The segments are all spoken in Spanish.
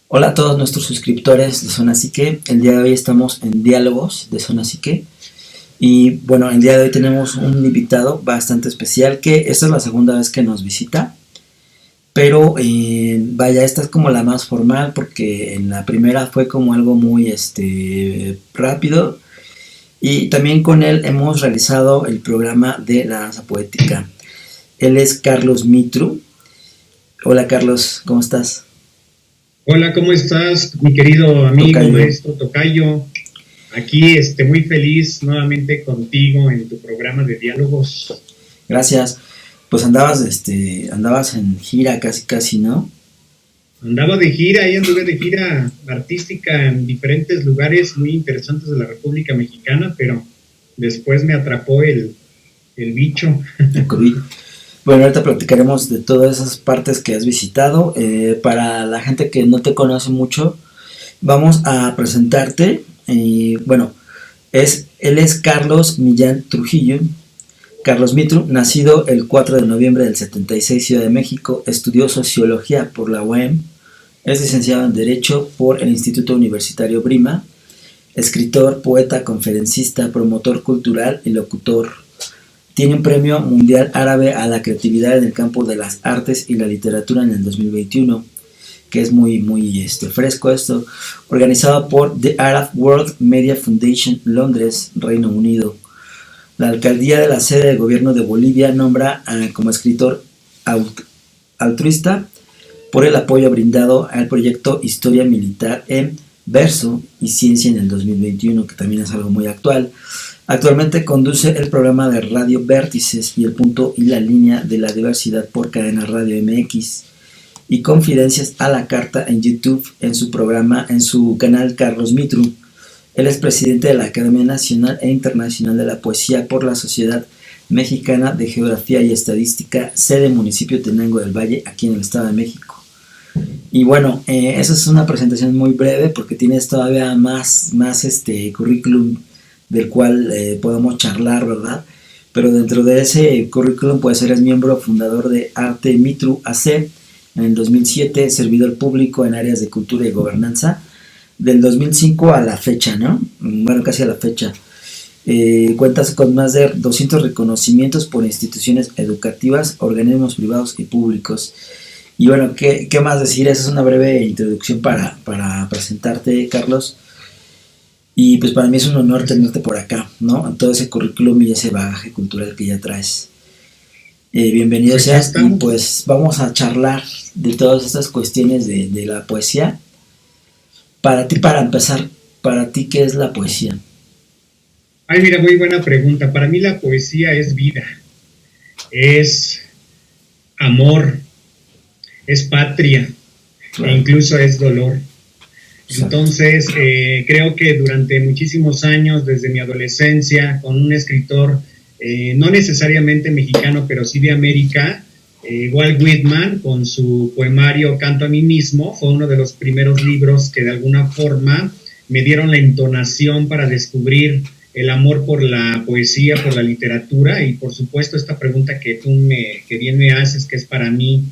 Hola a todos nuestros suscriptores de Zona Psique. El día de hoy estamos en Diálogos de Zona Psique. Y bueno, el día de hoy tenemos un invitado bastante especial que esta es la segunda vez que nos visita. Pero vaya, esta es como la más formal porque en la primera fue como algo muy rápido. Y también con él hemos realizado el programa de la danza poética. Él es Carlos Mitru. Hola Carlos, ¿cómo estás? Hola, ¿cómo estás, mi querido amigo, Tocayo. maestro Tocayo? Aquí, muy feliz nuevamente contigo en tu programa de diálogos. Gracias. Pues andabas en gira casi casi, ¿no? Andaba de gira, ahí anduve de gira artística en diferentes lugares muy interesantes de la República Mexicana, pero después me atrapó el bicho. El COVID. Bueno, ahorita platicaremos de todas esas partes que has visitado. Para la gente que no te conoce mucho, vamos a presentarte. Bueno, él es Carlos Millán Trujillo. Carlos Mitru, nacido el 4 de noviembre del 76, Ciudad de México, estudió Sociología por la UAM, es licenciado en Derecho por el Instituto Universitario Brima, escritor, poeta, conferencista, promotor cultural y locutor. Tiene un premio mundial árabe a la creatividad en el campo de las artes y la literatura en el 2021, que es muy fresco esto, organizado por The Arab World Media Foundation, Londres, Reino Unido. La alcaldía de la sede del gobierno de Bolivia nombra como escritor altruista por el apoyo brindado al proyecto Historia Militar en Verso y Ciencia en el 2021, que también es algo muy actual. Actualmente conduce el programa de radio Vértices y el punto y la línea de la diversidad por Cadena Radio MX y Confidencias a la Carta en YouTube en su canal Carlos Mitru. Él es presidente de la Academia Nacional e Internacional de la Poesía por la Sociedad Mexicana de Geografía y Estadística, sede municipio Tenango del Valle, aquí en el Estado de México. Y bueno, esa es una presentación muy breve porque tienes todavía más currículum del cual podemos charlar, ¿verdad? Pero dentro de ese currículum, pues eres miembro fundador de Arte Mitru AC en el 2007, servidor público en áreas de cultura y gobernanza, del 2005 a la fecha, ¿no? Bueno, casi a la fecha. Cuentas con más de 200 reconocimientos por instituciones educativas, organismos privados y públicos. Y bueno, ¿qué más decir? Esa es una breve introducción para presentarte, Carlos. Y pues para mí es un honor tenerte por acá, ¿no? Todo ese currículum y ese bagaje cultural que ya traes. Bienvenido Aquí seas y estamos. pues vamos a charlar de todas estas cuestiones de la poesía. Para ti, para empezar, para ti, ¿qué es la poesía? Ay, mira, muy buena pregunta. Para mí la poesía es vida, es amor, es patria e Claro, incluso es dolor. exacto. Entonces, creo que durante muchísimos años, desde mi adolescencia, con un escritor no necesariamente mexicano, pero sí de América, Walt Whitman, con su poemario Canto a mí mismo, fue uno de los primeros libros que de alguna forma me dieron la entonación para descubrir el amor por la poesía, por la literatura y por supuesto esta pregunta que bien me haces, que es para mí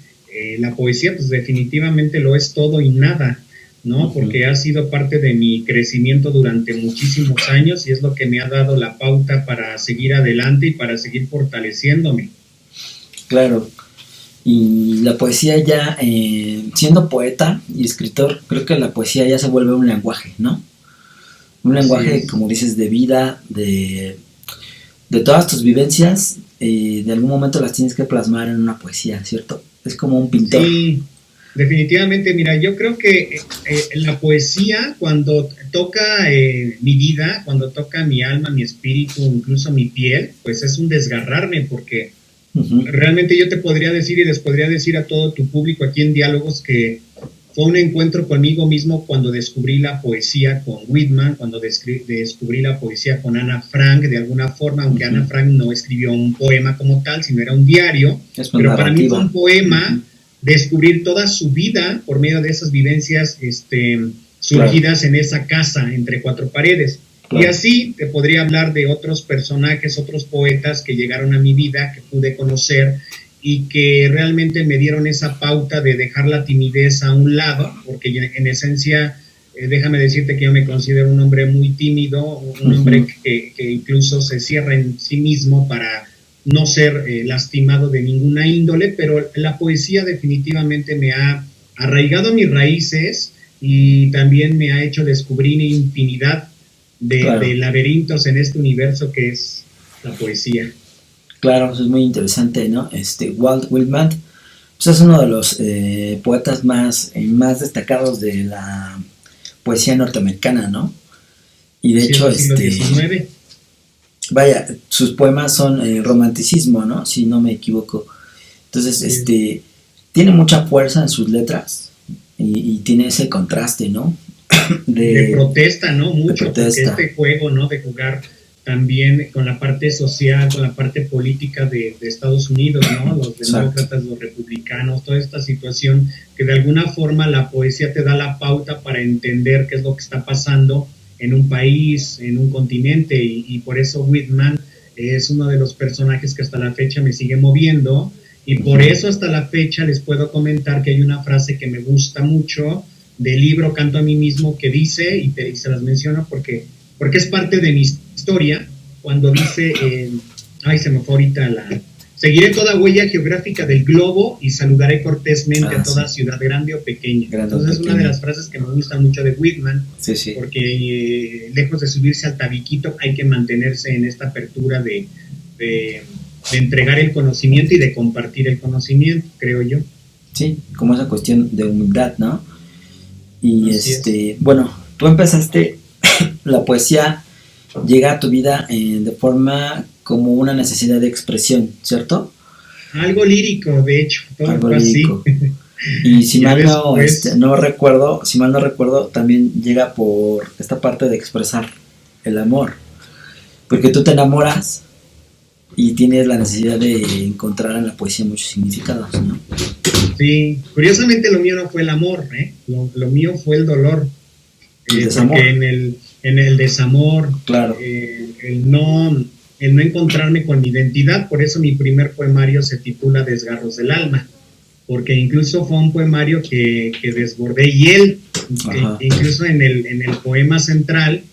la poesía, pues definitivamente lo es todo y nada, ¿no? Uh-huh. Porque ha sido parte de mi crecimiento durante muchísimos años y es lo que me ha dado la pauta para seguir adelante y para seguir fortaleciéndome. Claro. Y la poesía ya, siendo poeta y escritor, creo que la poesía ya se vuelve un lenguaje, ¿no? Un Así lenguaje, es. como dices, de vida, de todas tus vivencias, de algún momento las tienes que plasmar en una poesía, ¿cierto? Es como un pintor. Sí, definitivamente. Mira, yo creo que la poesía, cuando toca mi vida, cuando toca mi alma, mi espíritu, incluso mi piel, pues es un desgarrarme, porque Uh-huh. realmente yo te podría decir y les podría decir a todo tu público aquí en Diálogos que fue un encuentro conmigo mismo cuando descubrí la poesía con Whitman, cuando descubrí la poesía con Ana Frank, de alguna forma, aunque Ana Uh-huh. Frank no escribió un poema como tal, sino era un diario, Es más pero para mí fue narrativa. un Uh-huh. poema descubrir toda su vida por medio de esas vivencias Claro, surgidas en esa casa entre cuatro paredes. Y claro. así te podría hablar de otros personajes, otros poetas que llegaron a mi vida, que pude conocer y que realmente me dieron esa pauta de dejar la timidez a un lado, porque en esencia, déjame decirte que yo me considero un hombre muy tímido, un hombre que incluso se cierra en sí mismo para no ser lastimado de ninguna índole, pero la poesía definitivamente me ha arraigado mis raíces y también me ha hecho descubrir infinidad de laberintos en este universo que es la poesía. Claro, eso es muy interesante, ¿no? Walt Whitman pues es uno de los poetas más destacados de la poesía norteamericana, ¿no? Y de hecho, vaya, sus poemas son romanticismo, ¿no? Si no me equivoco. Entonces, tiene mucha fuerza en sus letras y tiene ese contraste, ¿no? De protesta, ¿no? Mucho, porque este juego, ¿no? De jugar también con la parte social, con la parte política de Estados Unidos, ¿no? Los demócratas, los republicanos, toda esta situación que de alguna forma la poesía te da la pauta para entender qué es lo que está pasando en un país, en un continente, y por eso Whitman es uno de los personajes que hasta la fecha me sigue moviendo, y por eso hasta la fecha les puedo comentar que hay una frase que me gusta mucho del libro Canto a mí mismo que dice, y se las menciono porque es parte de mi historia, cuando dice, se me fue ahorita seguiré toda huella geográfica del globo y saludaré cortésmente a toda ciudad grande o pequeña. Entonces es una de las frases que me gusta mucho de Whitman, porque lejos de subirse al tabiquito hay que mantenerse en esta apertura de entregar el conocimiento y de compartir el conocimiento, creo yo. Sí, como esa cuestión de humildad, ¿no? Y bueno, tú empezaste, la poesía llega a tu vida de forma como una necesidad de expresión, ¿cierto? Algo lírico, de hecho, todo algo lírico. Así. Y si mal no recuerdo, también llega por esta parte de expresar el amor, porque tú te enamoras y tienes la necesidad de encontrar en la poesía muchos significados, ¿no? Sí, curiosamente lo mío no fue el amor, lo mío fue el dolor. Porque en el desamor, claro. El no encontrarme con mi identidad, por eso mi primer poemario se titula Desgarros del alma, porque incluso fue un poemario que desbordé, y él, incluso en el poema central,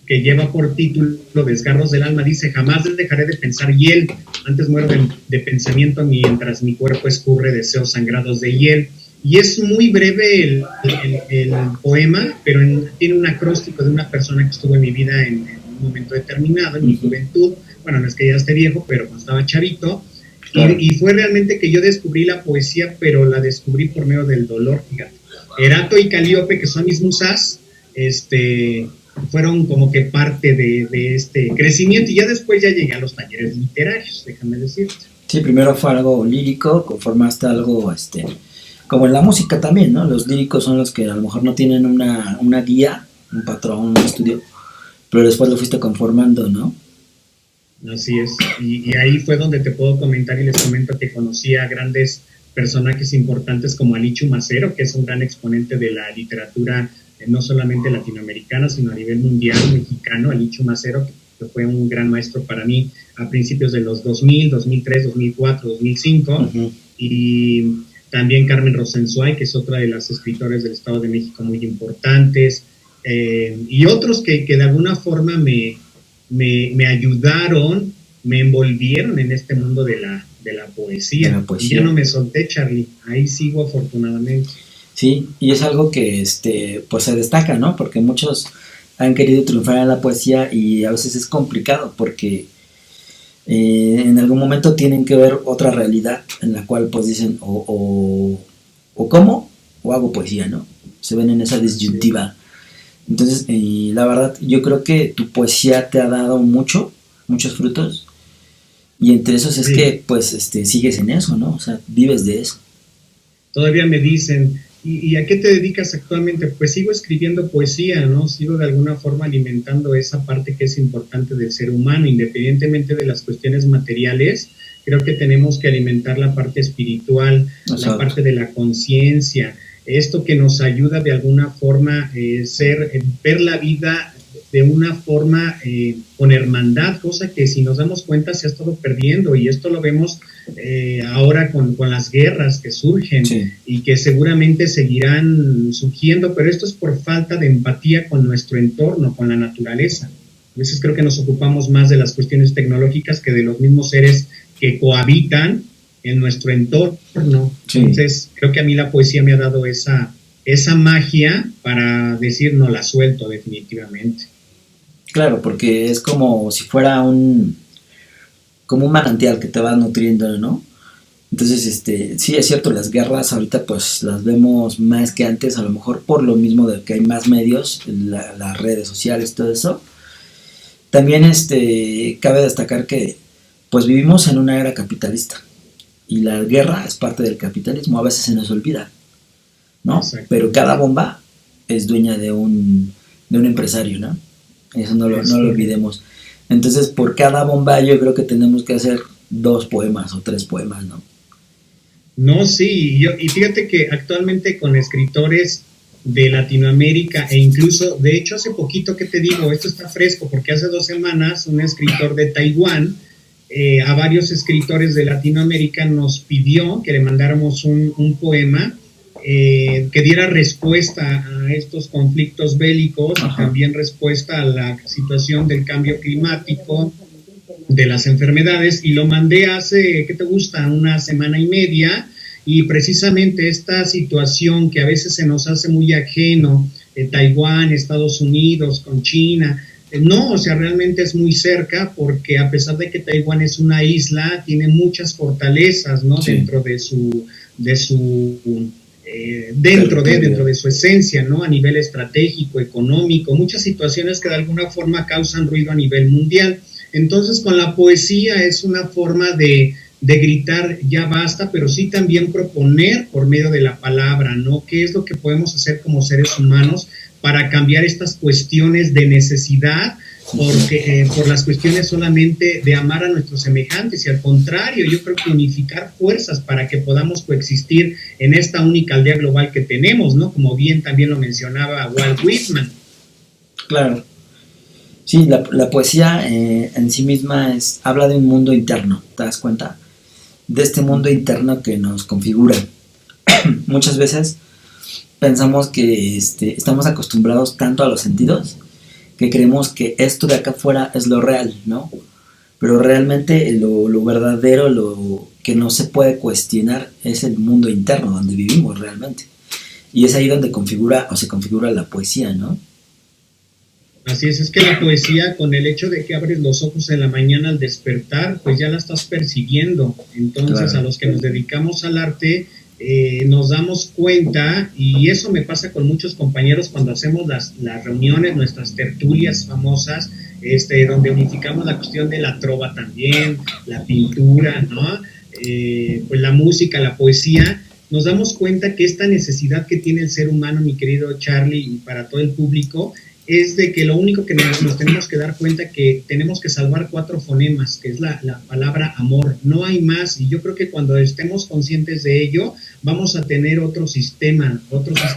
que lleva por título Desgarros del alma, dice: jamás dejaré de pensar hiel, antes muero de pensamiento mientras mi cuerpo escurre deseos sangrados de hiel. Y es muy breve el poema, pero tiene un acróstico de una persona que estuvo en mi vida en un momento determinado, en mi juventud. Bueno, no es que ya esté viejo, pero cuando estaba chavito. Claro. Y fue realmente que yo descubrí la poesía, pero la descubrí por medio del dolor, fíjate. Erato y Calíope, que son mis musas, fueron como que parte de este crecimiento, y ya después ya llegué a los talleres literarios, déjame decirte. Sí, primero fue algo lírico, conformaste algo, como en la música también, ¿no? Los líricos son los que a lo mejor no tienen una guía, un patrón, un estudio, pero después lo fuiste conformando, ¿no? Así es, y ahí fue donde te puedo comentar y les comento que conocí a grandes personajes importantes como Alichu Macero, que es un gran exponente de la literatura no solamente latinoamericana, sino a nivel mundial, mexicano. Alichu Macero, que fue un gran maestro para mí a principios de los 2000, 2003, 2004, 2005, y también Carmen Rosenzweig, que es otra de las escritoras del Estado de México muy importantes, y otros que de alguna forma me ayudaron, me envolvieron en este mundo de la poesía. Y ya no me solté, Charlie, ahí sigo afortunadamente. Sí, y es algo que pues se destaca, ¿no? Porque muchos han querido triunfar en la poesía y a veces es complicado porque en algún momento tienen que ver otra realidad en la cual pues dicen o como o hago poesía, ¿no? Se ven en esa disyuntiva. Entonces, la verdad, yo creo que tu poesía te ha dado muchos frutos, y entre esos es que pues sigues en eso, ¿no? O sea, vives de eso. Todavía me dicen, ¿y a qué te dedicas actualmente? Pues sigo escribiendo poesía, ¿no? Sigo de alguna forma alimentando esa parte que es importante del ser humano, independientemente de las cuestiones materiales. Creo que tenemos que alimentar la parte espiritual, la parte de la conciencia, esto que nos ayuda de alguna forma ver la vida de una forma con hermandad, cosa que si nos damos cuenta se ha estado perdiendo, y esto lo vemos ahora con las guerras que surgen, sí, y que seguramente seguirán surgiendo, pero esto es por falta de empatía con nuestro entorno, con la naturaleza. A veces creo que nos ocupamos más de las cuestiones tecnológicas que de los mismos seres que cohabitan en nuestro entorno. Sí. Entonces creo que a mí la poesía me ha dado esa magia para decir no la suelto definitivamente. Claro, porque es como si fuera como un manantial que te va nutriendo, ¿no? Entonces, sí es cierto, las guerras ahorita pues las vemos más que antes, a lo mejor por lo mismo de que hay más medios, las redes sociales, todo eso. También cabe destacar que pues vivimos en una era capitalista y la guerra es parte del capitalismo, a veces se nos olvida, ¿no? Pero cada bomba es dueña de un empresario, ¿no? Eso no lo olvidemos. Entonces, por cada bomba yo creo que tenemos que hacer 2 poemas o 3 poemas, ¿no? No, sí, y fíjate que actualmente con escritores de Latinoamérica e incluso, de hecho, hace poquito, ¿qué te digo? Esto está fresco porque hace 2 semanas un escritor de Taiwán a varios escritores de Latinoamérica nos pidió que le mandáramos un poema que diera respuesta a estos conflictos bélicos. Ajá. Y también respuesta a la situación del cambio climático, de las enfermedades, y lo mandé hace, ¿qué te gusta?, 1 semana y media, y precisamente esta situación que a veces se nos hace muy ajeno, Taiwán, Estados Unidos, con China, no, o sea, realmente es muy cerca, porque a pesar de que Taiwán es una isla, tiene muchas fortalezas, ¿no? Sí. Dentro de su esencia, ¿no? A nivel estratégico, económico, muchas situaciones que de alguna forma causan ruido a nivel mundial. Entonces, con la poesía es una forma de gritar ya basta, pero sí también proponer por medio de la palabra, ¿no? ¿Qué es lo que podemos hacer como seres humanos para cambiar estas cuestiones de necesidad, porque por las cuestiones solamente de amar a nuestros semejantes? Y al contrario, yo creo que unificar fuerzas para que podamos coexistir en esta única aldea global que tenemos, ¿no? Como bien también lo mencionaba Walt Whitman. Claro. Sí, la poesía en sí misma habla de un mundo interno, ¿te das cuenta? De este mundo interno que nos configura. Muchas veces pensamos que estamos acostumbrados tanto a los sentidos que creemos que esto de acá afuera es lo real, ¿no? Pero realmente lo verdadero, lo que no se puede cuestionar es el mundo interno donde vivimos realmente. Y es ahí donde se configura la poesía, ¿no? Así es que la poesía, con el hecho de que abres los ojos en la mañana al despertar, pues ya la estás percibiendo. Entonces, claro, a los que nos dedicamos al arte, nos damos cuenta, y eso me pasa con muchos compañeros cuando hacemos las reuniones, nuestras tertulias famosas, donde unificamos la cuestión de la trova también, la pintura, ¿no? Pues la música, la poesía. Nos damos cuenta que esta necesidad que tiene el ser humano, mi querido Charlie, y para todo el público, es de que lo único que nos tenemos que dar cuenta que tenemos que salvar 4 fonemas, que es la palabra amor, no hay más. Y yo creo que cuando estemos conscientes de ello, vamos a tener otro sistema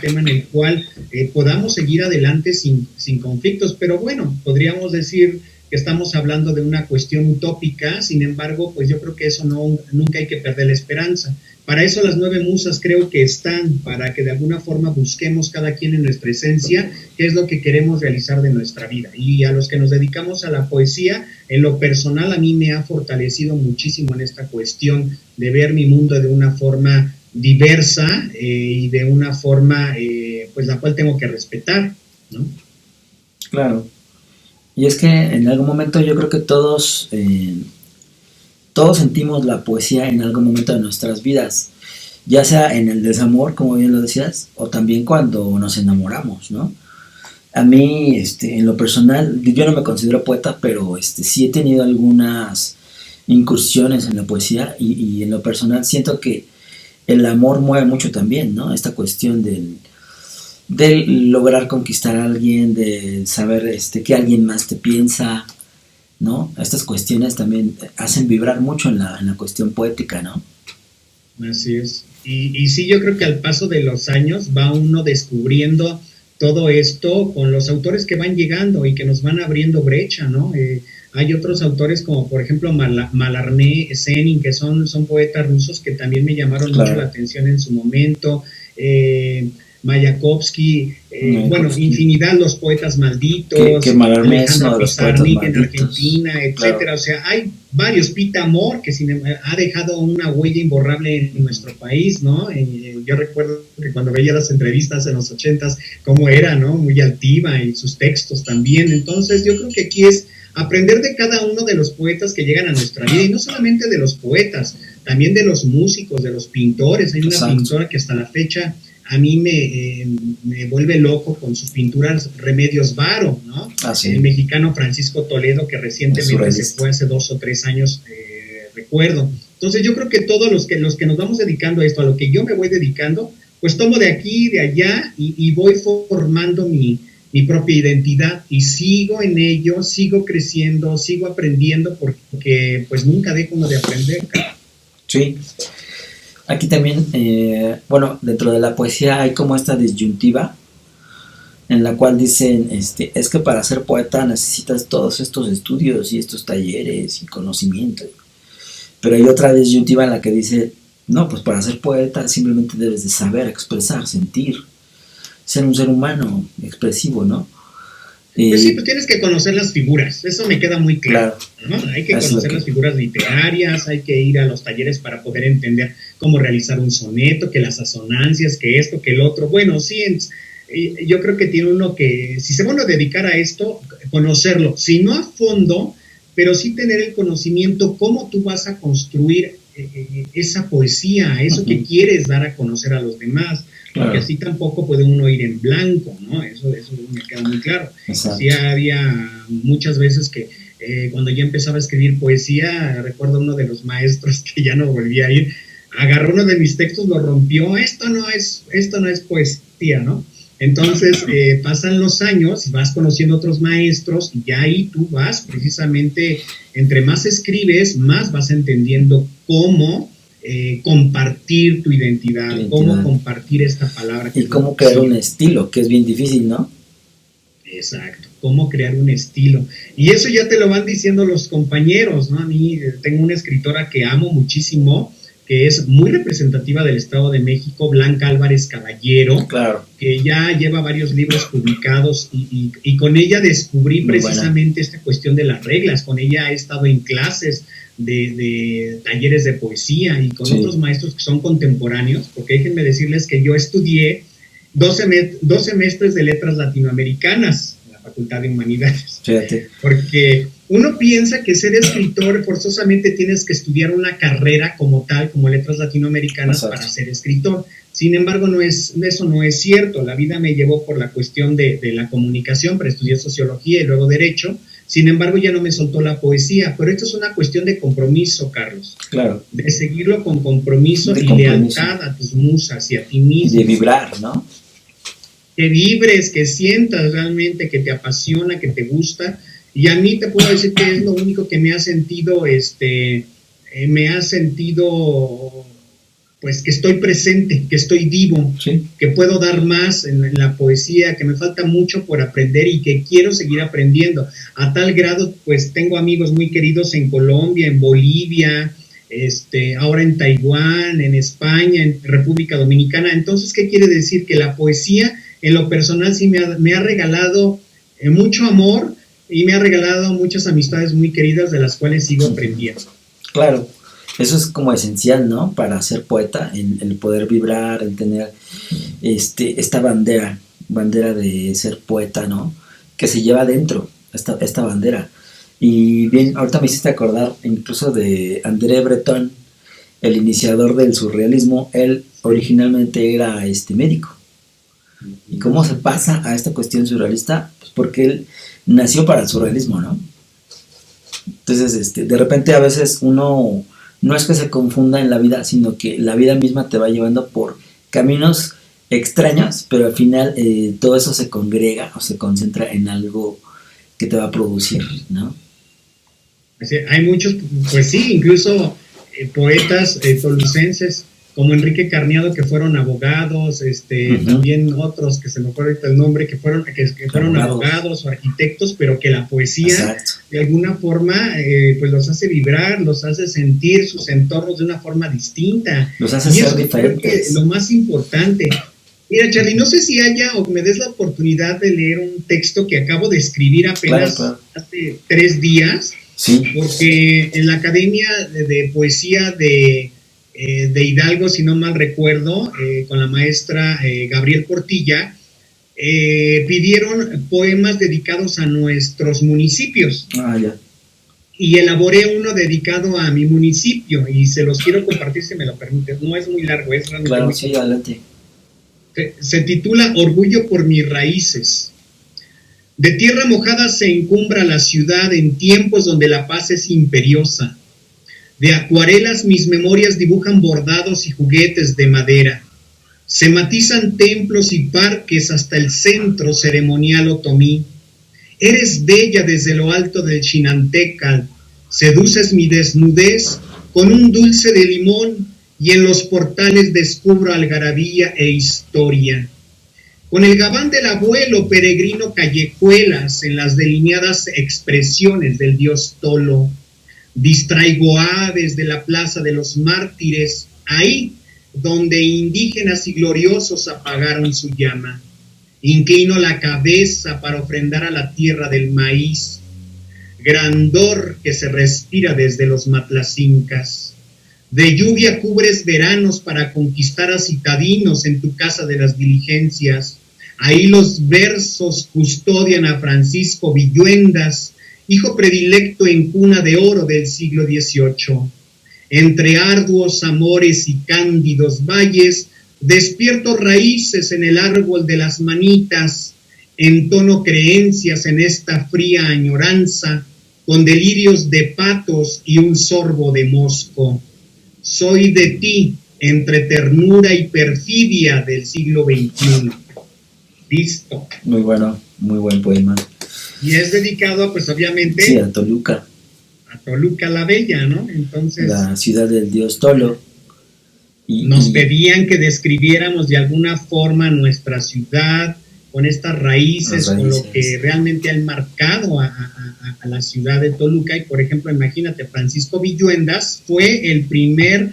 en el cual podamos seguir adelante sin conflictos. Pero bueno, podríamos decir que estamos hablando de una cuestión utópica, sin embargo, pues yo creo que eso nunca hay que perder la esperanza. Para eso las 9 musas creo que están, para que de alguna forma busquemos cada quien en nuestra esencia qué es lo que queremos realizar de nuestra vida. Y a los que nos dedicamos a la poesía, en lo personal a mí me ha fortalecido muchísimo en esta cuestión de ver mi mundo de una forma diversa y de una forma pues la cual tengo que respetar, ¿no? Claro. Y es que en algún momento yo creo que todos sentimos la poesía en algún momento de nuestras vidas, ya sea en el desamor, como bien lo decías, o también cuando nos enamoramos, ¿no? A mí, en lo personal, yo no me considero poeta, pero sí he tenido algunas incursiones en la poesía y en lo personal siento que el amor mueve mucho también, ¿no? Esta cuestión del lograr conquistar a alguien, de saber que alguien más te piensa, ¿no? Estas cuestiones también hacen vibrar mucho en la cuestión poética, ¿no? Así es. Y sí, yo creo que al paso de los años va uno descubriendo todo esto con los autores que van llegando y que nos van abriendo brecha, ¿no? Hay otros autores como por ejemplo Malarmé, Esenin, que son poetas rusos que también me llamaron mucho la atención en su momento. Mayakovsky, bueno, infinidad, los poetas malditos, que Alejandro Pizarnik en Argentina, etcétera. Claro. O sea, hay varios. Pita Amor, que ha dejado una huella imborrable en nuestro país, ¿no? Yo recuerdo que cuando veía las entrevistas en los 80s, cómo era, ¿no? Muy altiva, y sus textos también. Entonces, yo creo que aquí es aprender de cada uno de los poetas que llegan a nuestra vida, y no solamente de los poetas, también de los músicos, de los pintores. Hay una pintora que hasta la fecha a mí me vuelve loco con sus pinturas, Remedios Varo, ¿no? El mexicano Francisco Toledo, que recientemente se fue hace 2 o 3 años, recuerdo. Entonces yo creo que todos los que nos vamos dedicando a esto, a lo que yo me voy dedicando, pues tomo de aquí, de allá, y voy formando mi propia identidad, y sigo en ello, sigo creciendo, sigo aprendiendo, porque pues nunca dejo uno de aprender. Sí. Aquí también, bueno, dentro de la poesía hay como esta disyuntiva en la cual dicen, es que para ser poeta necesitas todos estos estudios y estos talleres y conocimiento. Pero hay otra disyuntiva en la que dice, no, pues para ser poeta simplemente debes de saber expresar, sentir, ser un ser humano expresivo, ¿no? Pues sí, pues tienes que conocer las figuras, eso me queda muy claro, ¿no? Hay que conocer las figuras literarias, hay que ir a los talleres para poder entender cómo realizar un soneto, que las asonancias, que esto, que el otro. Bueno, sí, yo creo que tiene uno que, si se va a dedicar a esto, conocerlo, si no a fondo, pero sí tener el conocimiento cómo tú vas a construir esa poesía, eso que quieres dar a conocer a los demás. Porque así tampoco puede uno ir en blanco, ¿no? Eso me queda muy claro. Sí, había muchas veces que cuando yo empezaba a escribir poesía, recuerdo uno de los maestros que ya no volvía a ir, agarró uno de mis textos, lo rompió, esto no es poesía, ¿no? Entonces pasan los años, vas conociendo otros maestros, y ya ahí tú vas precisamente, entre más escribes, más vas entendiendo cómo compartir tu identidad, cómo compartir esta palabra. Y cómo crear un estilo, que es bien difícil, ¿no? Exacto, cómo crear un estilo. Y eso ya te lo van diciendo los compañeros, ¿no? A mí tengo una escritora que amo muchísimo, que es muy representativa del Estado de México, Blanca Álvarez Caballero, que ya lleva varios libros publicados, y con ella descubrí precisamente esta cuestión de las reglas. Con ella he estado en clases de talleres de poesía, y con otros maestros que son contemporáneos, porque déjenme decirles que yo estudié 2 semestres de letras latinoamericanas en la Facultad de Humanidades. Fíjate. Porque uno piensa que ser escritor forzosamente tienes que estudiar una carrera como tal, como letras latinoamericanas, para ser escritor. Sin embargo, eso no es cierto. La vida me llevó por la cuestión de la comunicación, para estudiar sociología y luego derecho. Sin embargo, ya no me soltó la poesía, pero esto es una cuestión de compromiso, Carlos. Claro. De seguirlo con compromiso y lealtad a tus musas y a ti mismo. De vibrar, ¿no? Que vibres, que sientas realmente que te apasiona, que te gusta. Y a mí te puedo decir que es lo único que me ha sentido, pues que estoy presente, que estoy vivo, que puedo dar más en la poesía, que me falta mucho por aprender y que quiero seguir aprendiendo. A tal grado, pues tengo amigos muy queridos en Colombia, en Bolivia, ahora en Taiwán, en España, en República Dominicana. Entonces, ¿qué quiere decir? Que la poesía, en lo personal, sí me ha regalado mucho amor, y me ha regalado muchas amistades muy queridas, de las cuales sigo aprendiendo. Claro. Eso es como esencial, ¿no? Para ser poeta, el poder vibrar, el tener esta bandera de ser poeta, ¿no? Que se lleva dentro, esta bandera. Y bien, ahorita me hiciste acordar incluso de André Breton, el iniciador del surrealismo. Él originalmente era médico. ¿Y cómo se pasa a esta cuestión surrealista? Pues porque él nació para el surrealismo, ¿no? Entonces, de repente a veces uno no es que se confunda en la vida, sino que la vida misma te va llevando por caminos extraños, pero al final todo eso se congrega o se concentra en algo que te va a producir, ¿no? Hay muchos, pues sí, incluso poetas tolucenses como Enrique Carneado, que fueron abogados, también otros, que se me acuerda ahorita el nombre, que fueron abogados o arquitectos, pero que la poesía, exacto, de alguna forma, pues los hace vibrar, los hace sentir sus entornos de una forma distinta. Los hace ser diferentes. Lo más importante. Mira, Charlie, no sé si haya o me des la oportunidad de leer un texto que acabo de escribir apenas hace 3 días, sí, porque en la Academia de Poesía de Hidalgo, si no mal recuerdo, con la maestra Gabriel Portilla, pidieron poemas dedicados a nuestros municipios. Ya. Y elaboré uno dedicado a mi municipio y se los quiero compartir si me lo permites. No es muy largo, es realmente claro, muy sí, adelante. Se titula Orgullo por mis raíces. De tierra mojada se encumbra la ciudad en tiempos donde la paz es imperiosa. De acuarelas mis memorias dibujan bordados y juguetes de madera. Se matizan templos y parques hasta el centro ceremonial otomí. Eres bella desde lo alto del Chinantecal. Seduces mi desnudez con un dulce de limón y en los portales descubro algarabía e historia. Con el gabán del abuelo peregrino callejuelas en las delineadas expresiones del dios Tolo. Distraigo aves de la plaza de los mártires, ahí donde indígenas y gloriosos apagaron su llama. Inclino la cabeza para ofrendar a la tierra del maíz, grandor que se respira desde los matlacincas. De lluvia cubres veranos para conquistar a citadinos en tu casa de las diligencias. Ahí los versos custodian a Francisco Villuendas, hijo predilecto en cuna de oro del siglo XVIII. Entre arduos amores y cándidos valles, despierto raíces en el árbol de las manitas, entono creencias en esta fría añoranza, con delirios de patos y un sorbo de mosco. Soy de ti, entre ternura y perfidia del siglo XXI. Listo. Muy bueno, muy buen poema. Y es dedicado, pues obviamente... Sí, a Toluca. A Toluca la Bella, ¿no? Entonces... La ciudad del dios Tolo. Nos pedían que describiéramos de alguna forma nuestra ciudad, con estas raíces, con lo que realmente han marcado a la ciudad de Toluca. Y por ejemplo, imagínate, Francisco Villuendas fue el primer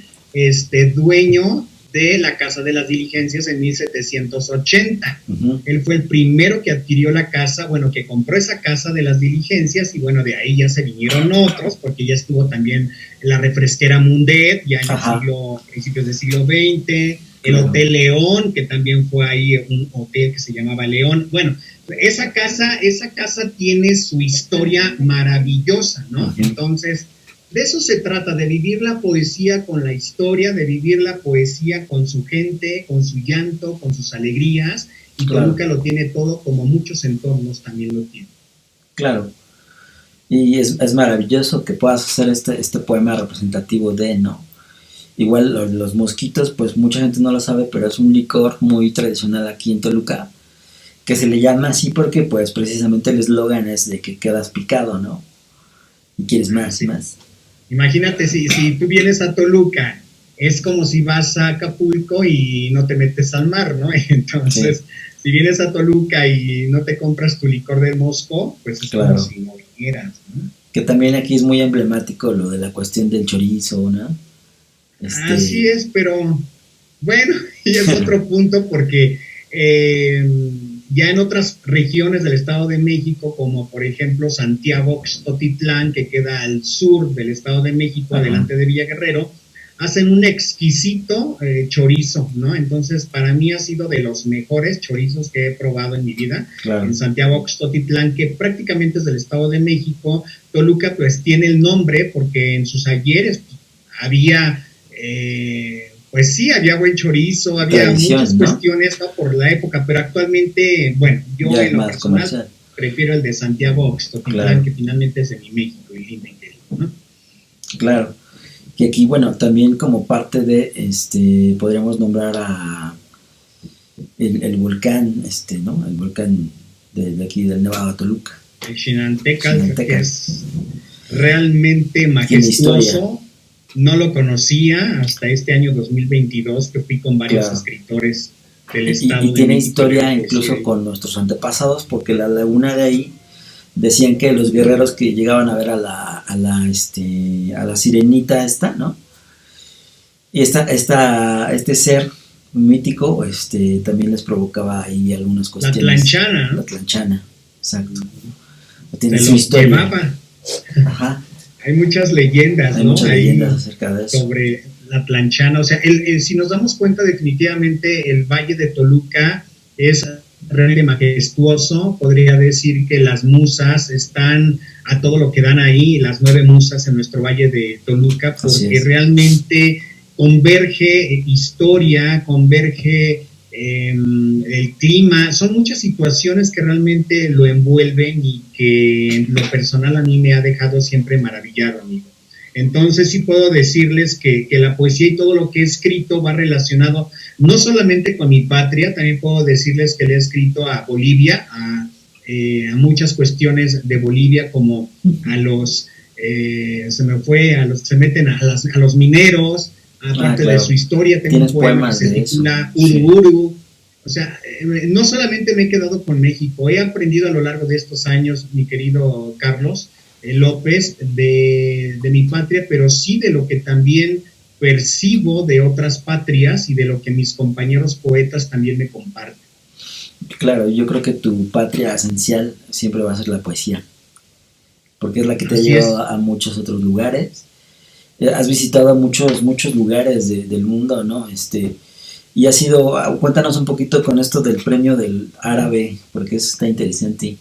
dueño de la Casa de las Diligencias en 1780. Uh-huh. Él fue el primero que adquirió la casa, bueno, que compró esa Casa de las Diligencias, y bueno, de ahí ya se vinieron otros, porque ya estuvo también la refresquera Mundet, ya en el principios del siglo XX, el Hotel León, que también fue ahí un hotel que se llamaba León. Bueno, esa casa tiene su historia maravillosa, ¿no? Uh-huh. Entonces, de eso se trata, de vivir la poesía con la historia, de vivir la poesía con su gente, con su llanto, con sus alegrías, y Toluca lo tiene todo, como muchos entornos también lo tienen. Claro, y es maravilloso que puedas hacer este poema representativo de, ¿no? Igual los mosquitos, pues mucha gente no lo sabe, pero es un licor muy tradicional aquí en Toluca, que se le llama así porque pues precisamente el eslogan es de que quedas picado, ¿no? Y quieres más, más. Imagínate, si tú vienes a Toluca, es como si vas a Acapulco y no te metes al mar, ¿no? Entonces, si vienes a Toluca y no te compras tu licor de mosco, pues es como si no vinieras, ¿no? Que también aquí es muy emblemático lo de la cuestión del chorizo, ¿no? Así es, pero bueno, y es otro punto porque ya en otras regiones del Estado de México, como por ejemplo Santiago Xtotitlán, que queda al sur del Estado de México, adelante de Villa Guerrero, hacen un exquisito chorizo, ¿no? Entonces, para mí ha sido de los mejores chorizos que he probado en mi vida, en Santiago Xtotitlán, que prácticamente es del Estado de México. Toluca, pues, tiene el nombre porque en sus ayeres había... pues sí, había buen chorizo, había muchas cuestiones, ¿no? Por la época, pero actualmente, bueno, yo ya en lo personal comercial. Prefiero el de Santiago Xtotitlán, que finalmente es de mi México y lindo, ¿no? Claro, y aquí, bueno, también como parte de, podríamos nombrar a el volcán, ¿no? El volcán de aquí del Nevado de Toluca. El Chinantecal, que es realmente majestuoso. no lo conocía hasta este año 2022, que fui con varios escritores del estado. Y tiene historia incluso con nuestros antepasados, porque la laguna de ahí decían que los guerreros que llegaban a ver a la sirenita esta, ¿no? Y este ser mítico también les provocaba ahí algunas cuestiones. La tlanchana, ¿no? La tlanchana, exacto. Tiene su historia. Llevaba. Ajá. Hay muchas leyendas, Hay ¿no? Muchas leyendas acerca de eso. Sobre la tlanchana. O sea, si nos damos cuenta, definitivamente el Valle de Toluca es realmente majestuoso. Podría decir que las musas están a todo lo que dan ahí, las 9 musas en nuestro Valle de Toluca, porque realmente converge historia, converge el clima, son muchas situaciones que realmente lo envuelven y que en lo personal a mí me ha dejado siempre maravillado, amigo. Entonces sí puedo decirles que la poesía y todo lo que he escrito va relacionado no solamente con mi patria, también puedo decirles que le he escrito a Bolivia, a muchas cuestiones de Bolivia, como a los, se meten a los mineros, aparte de su historia. Tengo un poema que se titula Ururu. O sea, no solamente me he quedado con México, he aprendido a lo largo de estos años, mi querido Carlos López, de mi patria, pero sí de lo que también percibo de otras patrias y de lo que mis compañeros poetas también me comparten. Claro, yo creo que tu patria esencial siempre va a ser la poesía, porque es la que te ha llevado a muchos otros lugares. Has visitado muchos lugares del mundo, ¿no? Y ha sido, cuéntanos un poquito con esto del premio del árabe, porque eso está interesante.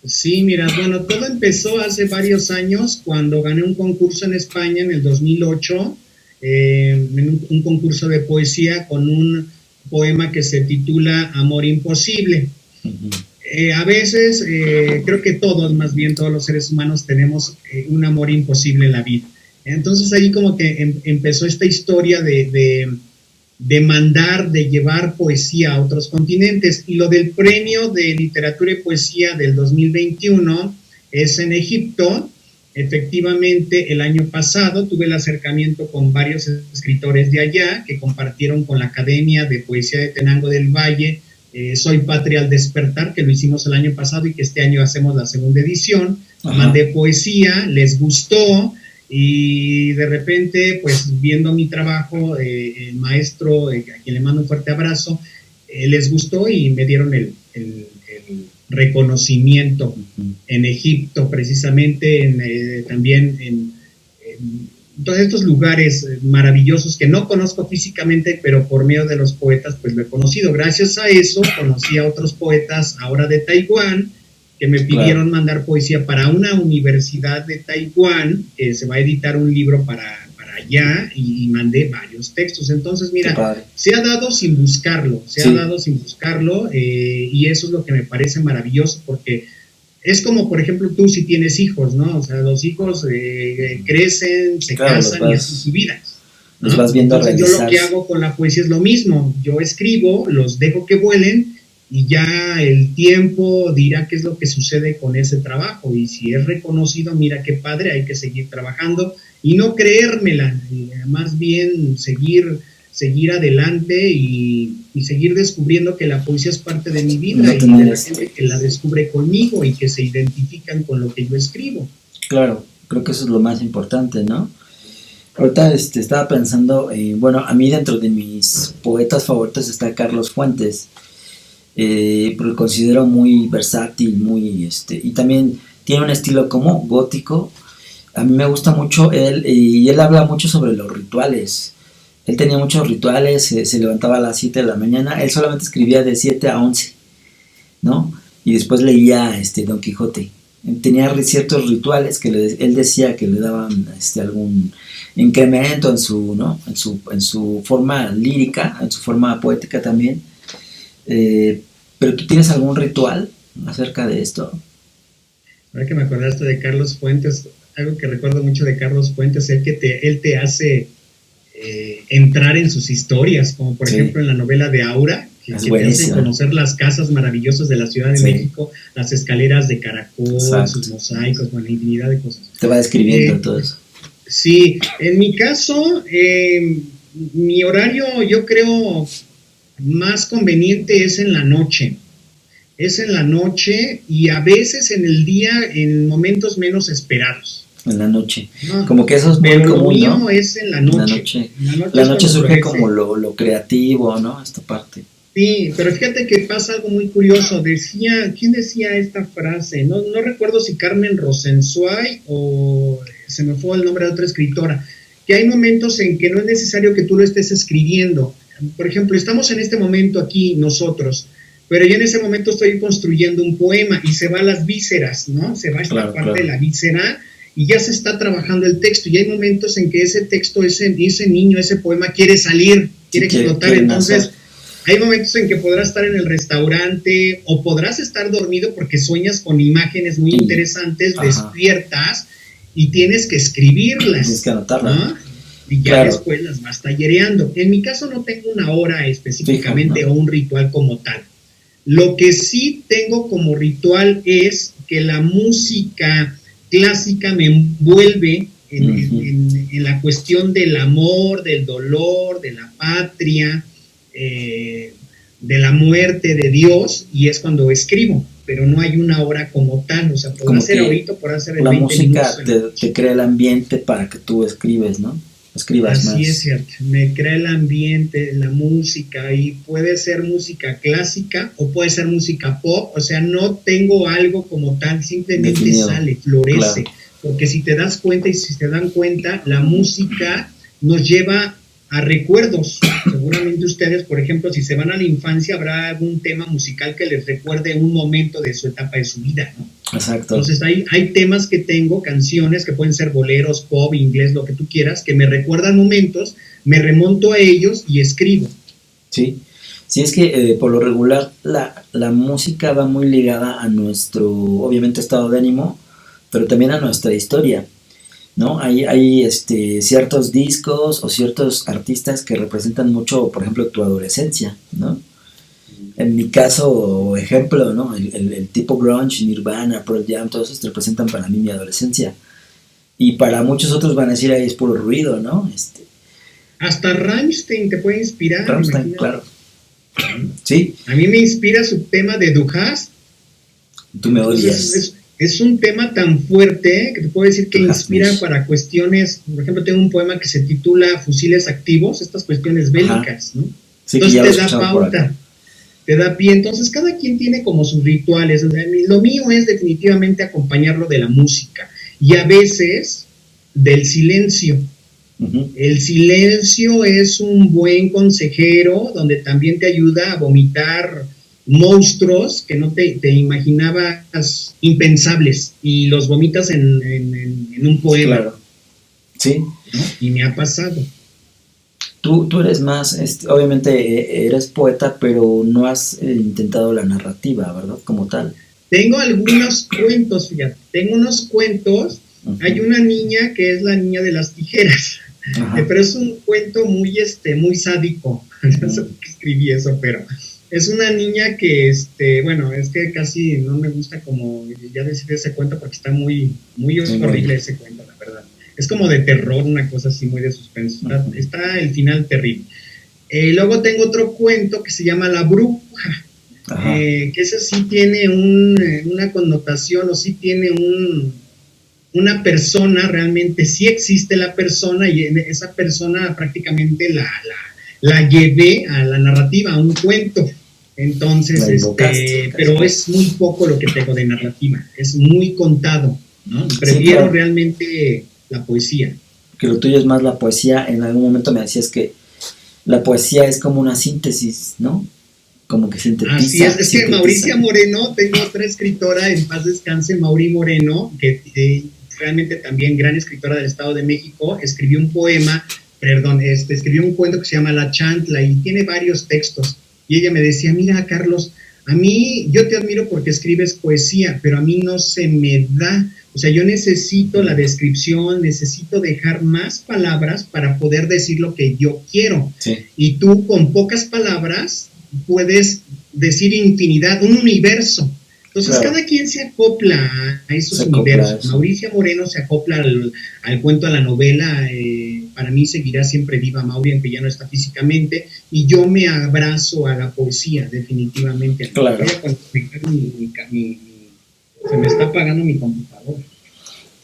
Sí, mira, bueno, todo empezó hace varios años cuando gané un concurso en España en el 2008, en un concurso de poesía con un poema que se titula Amor Imposible. Uh-huh. A veces, creo que todos los seres humanos tenemos un amor imposible en la vida. Entonces ahí como que empezó esta historia de mandar, de llevar poesía a otros continentes. Y lo del premio de literatura y poesía del 2021 es en Egipto. Efectivamente, el año pasado tuve el acercamiento con varios escritores de allá que compartieron con la Academia de Poesía de Tenango del Valle Soy Patria al Despertar, que lo hicimos el año pasado y que este año hacemos la segunda edición. Ajá. Mandé poesía, les gustó. Y de repente, pues viendo mi trabajo, el maestro, a quien le mando un fuerte abrazo, les gustó y me dieron el reconocimiento en Egipto, precisamente, también en todos estos lugares maravillosos que no conozco físicamente, pero por medio de los poetas, pues lo he conocido. Gracias a eso, conocí a otros poetas ahora de Taiwán, que me pidieron mandar poesía para una universidad de Taiwán, que se va a editar un libro para allá, y mandé varios textos. Entonces, mira, se ha dado sin buscarlo, y eso es lo que me parece maravilloso, porque es como, por ejemplo, tú si tienes hijos, ¿no? O sea, los hijos crecen, se casan y hacen su vida, ¿no? Los vas viendo. Entonces, yo lo que hago con la poesía es lo mismo. Yo escribo, los dejo que vuelen, y ya el tiempo dirá qué es lo que sucede con ese trabajo, y si es reconocido, mira qué padre, hay que seguir trabajando y no creérmela, más bien seguir adelante y seguir descubriendo que la poesía es parte de mi vida, y de la gente que la descubre conmigo y que se identifican con lo que yo escribo. Claro, creo que eso es lo más importante, ¿no? Ahorita estaba pensando, bueno, a mí dentro de mis poetas favoritos está Carlos Fuentes, porque considero muy versátil, muy y también tiene un estilo como gótico. A mí me gusta mucho él, y él habla mucho sobre los rituales. Él tenía muchos rituales, se levantaba a las 7 de la mañana, él solamente escribía de 7 a 11, ¿no? Y después leía Don Quijote. Tenía ciertos rituales que él decía que le daban algún incremento en su, ¿no? en su forma lírica, en su forma poética también. Pero ¿tú tienes algún ritual acerca de esto? Ahora que me acordaste de Carlos Fuentes, algo que recuerdo mucho de Carlos Fuentes es que él te hace entrar en sus historias, como por ejemplo en la novela de Aura, que te hace conocer las casas maravillosas de la Ciudad de México, las escaleras de caracol, sus mosaicos, bueno, infinidad de cosas. Te va describiendo todo eso. Sí, en mi caso, mi horario yo creo más conveniente es en la noche. Es en la noche y a veces en el día en momentos menos esperados. En la noche. No, Como que eso es muy pero lo común, mío ¿no? es en la En la noche. noche. En la noche La es noche cuando surge florece. como lo creativo, ¿no? Esta parte. Sí, pero fíjate que pasa algo muy curioso. ¿Quién decía esta frase? No recuerdo si Carmen Rosenzweig o se me fue el nombre de otra escritora, que hay momentos en que no es necesario que tú lo estés escribiendo. Por ejemplo, estamos en este momento aquí nosotros, pero yo en ese momento estoy construyendo un poema y se va a las vísceras, ¿no? Se va esta parte de la víscera y ya se está trabajando el texto y hay momentos en que ese texto, ese niño, ese poema quiere salir, quiere explotar, entonces hay momentos en que podrás estar en el restaurante o podrás estar dormido porque sueñas con imágenes muy interesantes, despiertas y tienes que escribirlas. Tienes que anotarlas, ¿no? Y ya después las vas tallereando. En mi caso no tengo una hora específicamente o un ritual como tal. Lo que sí tengo como ritual es que la música clásica me envuelve en la cuestión del amor, del dolor, de la patria, de la muerte de Dios, y es cuando escribo, pero no hay una hora como tal, o sea, podrá ser ahorita, podrá ser el 20 minutos. La música te crea el ambiente para que tú escribes, ¿no? Escribas más. Así es cierto, me crea el ambiente, la música, y puede ser música clásica o puede ser música pop, o sea, no tengo algo como tal, simplemente definido. Sale, florece, porque si te das cuenta y si se dan cuenta, la música nos lleva a recuerdos. Seguramente ustedes, por ejemplo, si se van a la infancia, habrá algún tema musical que les recuerde un momento de su etapa de su vida, ¿no? Exacto. Entonces hay temas que tengo, canciones que pueden ser boleros, pop, inglés, lo que tú quieras, que me recuerdan momentos, me remonto a ellos y escribo. Sí, sí, es que por lo regular la música va muy ligada a nuestro, obviamente, estado de ánimo, pero también a nuestra historia, ¿no? Hay ciertos discos o ciertos artistas que representan mucho, por ejemplo, tu adolescencia, ¿no? En mi caso, ejemplo, ¿no? El tipo grunge, Nirvana, Pearl Jam, todos esos representan para mí mi adolescencia. Y para muchos otros van a decir, ahí es puro ruido, ¿no? Hasta Rammstein te puede inspirar. Rammstein, claro. Sí. A mí me inspira su tema de Du hast. Tú me odias. Es un tema tan fuerte que te puedo decir que inspira para cuestiones. Por ejemplo, tengo un poema que se titula Fusiles activos, estas cuestiones bélicas, ¿no? Sí, entonces te da pauta, te da pie. Entonces cada quien tiene como sus rituales. Lo mío es definitivamente acompañarlo de la música y a veces del silencio. El silencio es un buen consejero donde también te ayuda a vomitar monstruos que no te imaginabas impensables y los vomitas en un poema. Claro. Sí. Y me ha pasado. Tú eres más, obviamente eres poeta, pero no has intentado la narrativa, ¿verdad? Como tal. Tengo algunos cuentos, fíjate. Tengo unos cuentos. Hay una niña que es la niña de las tijeras. Pero es un cuento muy sádico. No sé por qué escribí eso, pero es una niña que, bueno, es que casi no me gusta como ya decir ese cuento porque está muy horrible ese cuento, la verdad. Es como de terror, una cosa así muy de suspenso. Está el final terrible. Luego tengo otro cuento que se llama La Bruja, que ese sí tiene una connotación o sí tiene una persona, realmente sí existe la persona y esa persona prácticamente la llevé a la narrativa, a un cuento. Entonces, pero es muy poco lo que tengo de narrativa, es muy contado, ¿no? Prefiero realmente la poesía. Que lo tuyo es más la poesía. En algún momento me decías que la poesía es como una síntesis, ¿no? Como que sintetiza. Así es que Mauricia Moreno, tengo otra escritora, en paz descanse, Mauri Moreno, que realmente también gran escritora del Estado de México, escribió un cuento que se llama La Chantla y tiene varios textos. Y ella me decía, mira, Carlos, a mí, yo te admiro porque escribes poesía, pero a mí no se me da. O sea, yo necesito la descripción, necesito dejar más palabras para poder decir lo que yo quiero. Sí. Y tú con pocas palabras puedes decir infinidad, un universo. Entonces, Claro, cada quien se acopla a esos se acopla a universos. eso. Mauricia Moreno se acopla al cuento, a la novela. Para mí seguirá siempre viva Mauri, aunque ya no está físicamente. Y yo me abrazo a la poesía, definitivamente. Claro, Voy a conectar se me está apagando mi computador.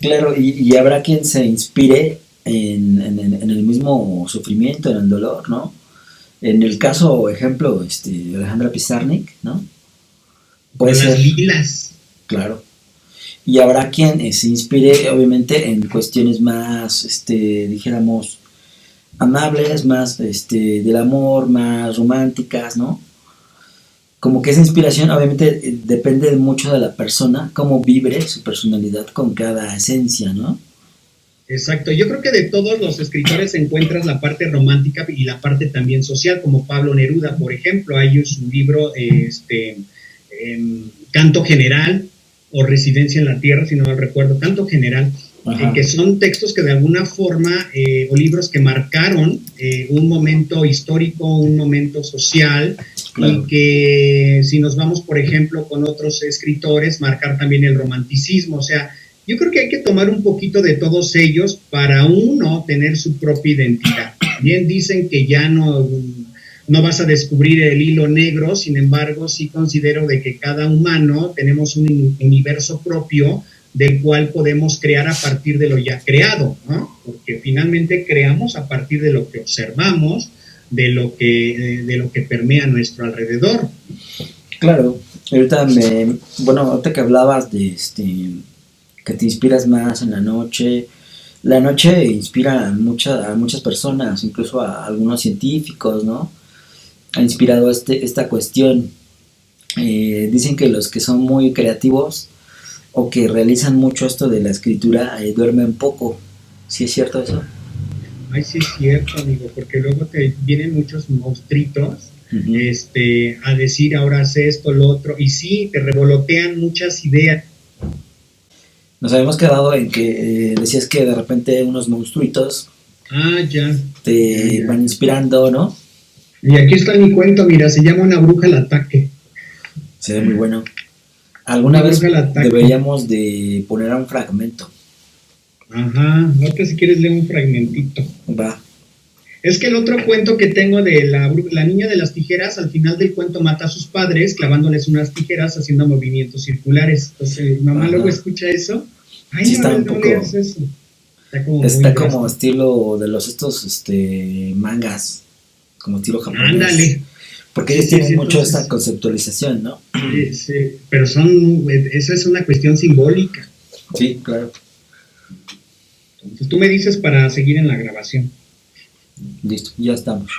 claro, y habrá quien se inspire en el mismo sufrimiento, en el dolor, ¿no? En el caso, ejemplo, de Alejandra Pizarnik, ¿no? Puede Con ser, las lilas. claro. Y habrá quien se inspire, obviamente, en cuestiones más, dijéramos, amables, más del amor, más románticas, ¿no? Como que esa inspiración, obviamente, depende mucho de la persona, cómo vibre su personalidad con cada esencia, ¿no? Exacto, yo creo que de todos los escritores encuentras la parte romántica y la parte también social, como Pablo Neruda, por ejemplo, hay su libro, Canto General o Residencia en la Tierra, si no mal recuerdo, Canto General, que son textos que de alguna forma, o libros que marcaron un momento histórico, un momento social, Claro. y que si nos vamos, por ejemplo, con otros escritores, marcar también el romanticismo, o sea, yo creo que hay que tomar un poquito de todos ellos para uno tener su propia identidad. Bien dicen que ya no vas a descubrir el hilo negro, sin embargo, sí considero de que cada humano tenemos un universo propio del cual podemos crear a partir de lo ya creado, ¿no? Porque finalmente creamos a partir de lo que observamos, de lo que permea a nuestro alrededor. Claro, ahorita que hablabas de que te inspiras más en la noche inspira a muchas personas, incluso a algunos científicos, ¿no? Ha inspirado esta cuestión. Dicen que los que son muy creativos o que realizan mucho esto de la escritura duermen poco. ¿Sí es cierto eso? Ay, sí es cierto, amigo, porque luego te vienen muchos monstruitos Uh-huh. a decir ahora sé esto, lo otro, y sí, te revolotean muchas ideas. Nos habíamos quedado en que decías que de repente unos monstruitos Ah, ya, ya, te ya. van inspirando, ¿no? Y aquí está mi cuento, mira, se llama Una bruja al ataque. Se ve muy bueno. Alguna Una vez bruja al ataque. deberíamos de poner un fragmento. Ajá, ahorita si quieres leer un fragmentito. Va. Es que el otro cuento que tengo de la niña de las tijeras, al final del cuento mata a sus padres clavándoles unas tijeras haciendo movimientos circulares. Entonces, mamá Ajá. luego escucha eso. Ay, Sí, no, está un no poco. leas eso. Está como estilo de estos mangas, como estilo japonés. Ándale. Porque Sí, ellos sí, tienen sí, mucho entonces, esta conceptualización, ¿no? sí, pero eso es una cuestión simbólica. Sí, claro. Entonces tú me dices para seguir en la grabación. Listo, ya estamos.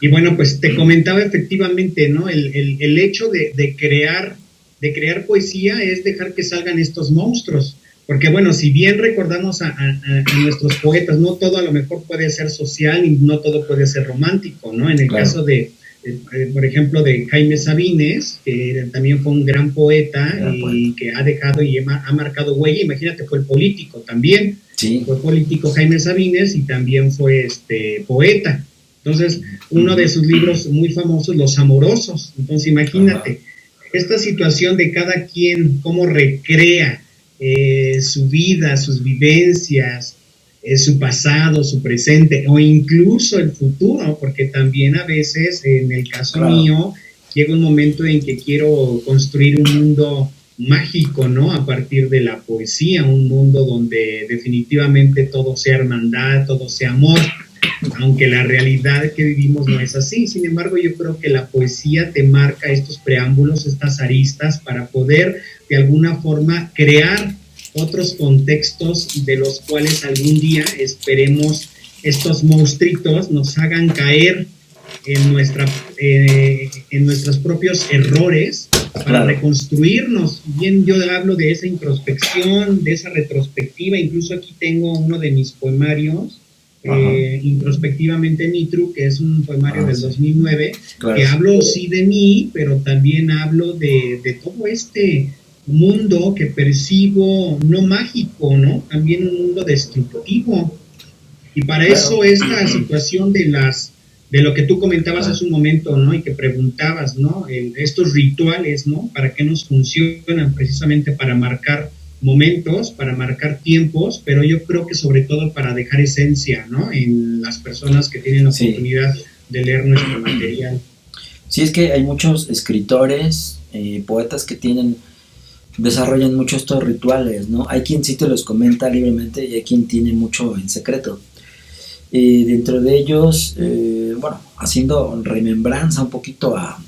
Y bueno, pues te comentaba efectivamente, ¿no? El hecho de crear poesía es dejar que salgan estos monstruos. Porque bueno, si bien recordamos a nuestros poetas, no todo a lo mejor puede ser social y no todo puede ser romántico, ¿no? En el Claro. caso de, por ejemplo, de Jaime Sabines, que también fue un gran poeta y que ha dejado y ha marcado huella, imagínate, fue el político también. Sí. Fue político Jaime Sabines y también fue poeta. Entonces, uno de sus libros muy famosos, Los Amorosos. Entonces, imagínate, esta situación de cada quien, cómo recrea su vida, sus vivencias, su pasado, su presente o incluso el futuro, porque también a veces, en el caso mío, llega un momento en que quiero construir un mundo mágico, ¿no? A partir de la poesía, un mundo donde definitivamente todo sea hermandad, todo sea amor, aunque la realidad que vivimos no es así. Sin embargo, yo creo que la poesía te marca estos preámbulos, estas aristas para poder de alguna forma crear otros contextos de los cuales algún día esperemos estos monstruitos nos hagan caer en nuestros propios errores para reconstruirnos. Bien, yo hablo de esa introspección, de esa retrospectiva. Incluso aquí tengo uno de mis poemarios, introspectivamente Mitru, que es un poemario del 2009, que hablo sí de mí, pero también hablo de todo este mundo que percibo no mágico, ¿no? También un mundo destructivo. Y para eso esta situación de de lo que tú comentabas hace un momento, ¿no? Y que preguntabas, ¿no? Estos rituales, ¿no? ¿Para qué nos funcionan? Precisamente para marcar momentos, para marcar tiempos, pero yo creo que sobre todo para dejar esencia, ¿no? En las personas que tienen la oportunidad de leer nuestro material. Sí, es que hay muchos escritores, poetas que desarrollan mucho estos rituales, ¿no? Hay quien sí te los comenta libremente y hay quien tiene mucho en secreto. Dentro de ellos, bueno, haciendo remembranza un poquito a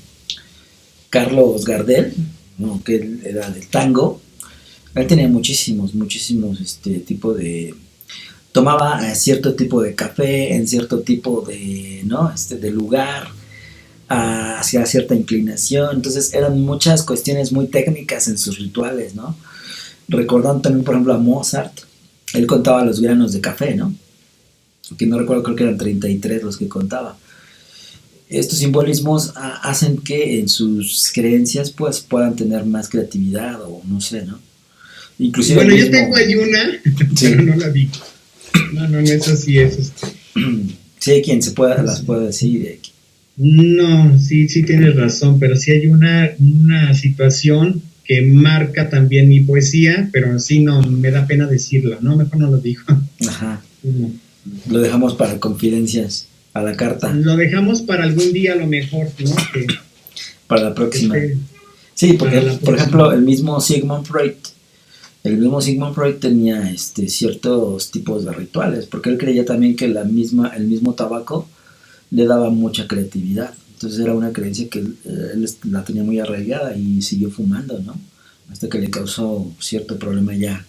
Carlos Gardel, ¿no? Que él era del tango, él tenía muchísimos tipo de... Tomaba cierto tipo de café en cierto tipo de, ¿no? De lugar, hacia cierta inclinación, entonces eran muchas cuestiones muy técnicas en sus rituales, ¿no? Recordando también, por ejemplo, a Mozart, él contaba los granos de café, ¿no? Que no recuerdo, creo que eran 33 los que contaba. Estos simbolismos hacen que en sus creencias pues puedan tener más creatividad o no sé, ¿no? Inclusive bueno, yo tengo ahí una, sí. Pero no la vi. No, eso sí es. Sí hay quien las puede decir. No, sí tienes razón, pero sí hay una situación que marca también mi poesía, pero sí no, me da pena decirla, ¿no? Mejor no lo digo. Ajá. No. Lo dejamos para confidencias, a la carta. Lo dejamos para algún día a lo mejor, ¿no? Para la próxima. Sí, porque, por ejemplo, el mismo Sigmund Freud tenía ciertos tipos de rituales, porque él creía también que el mismo tabaco le daba mucha creatividad. Entonces era una creencia que él la tenía muy arraigada y siguió fumando, ¿no? Hasta que le causó cierto problema ya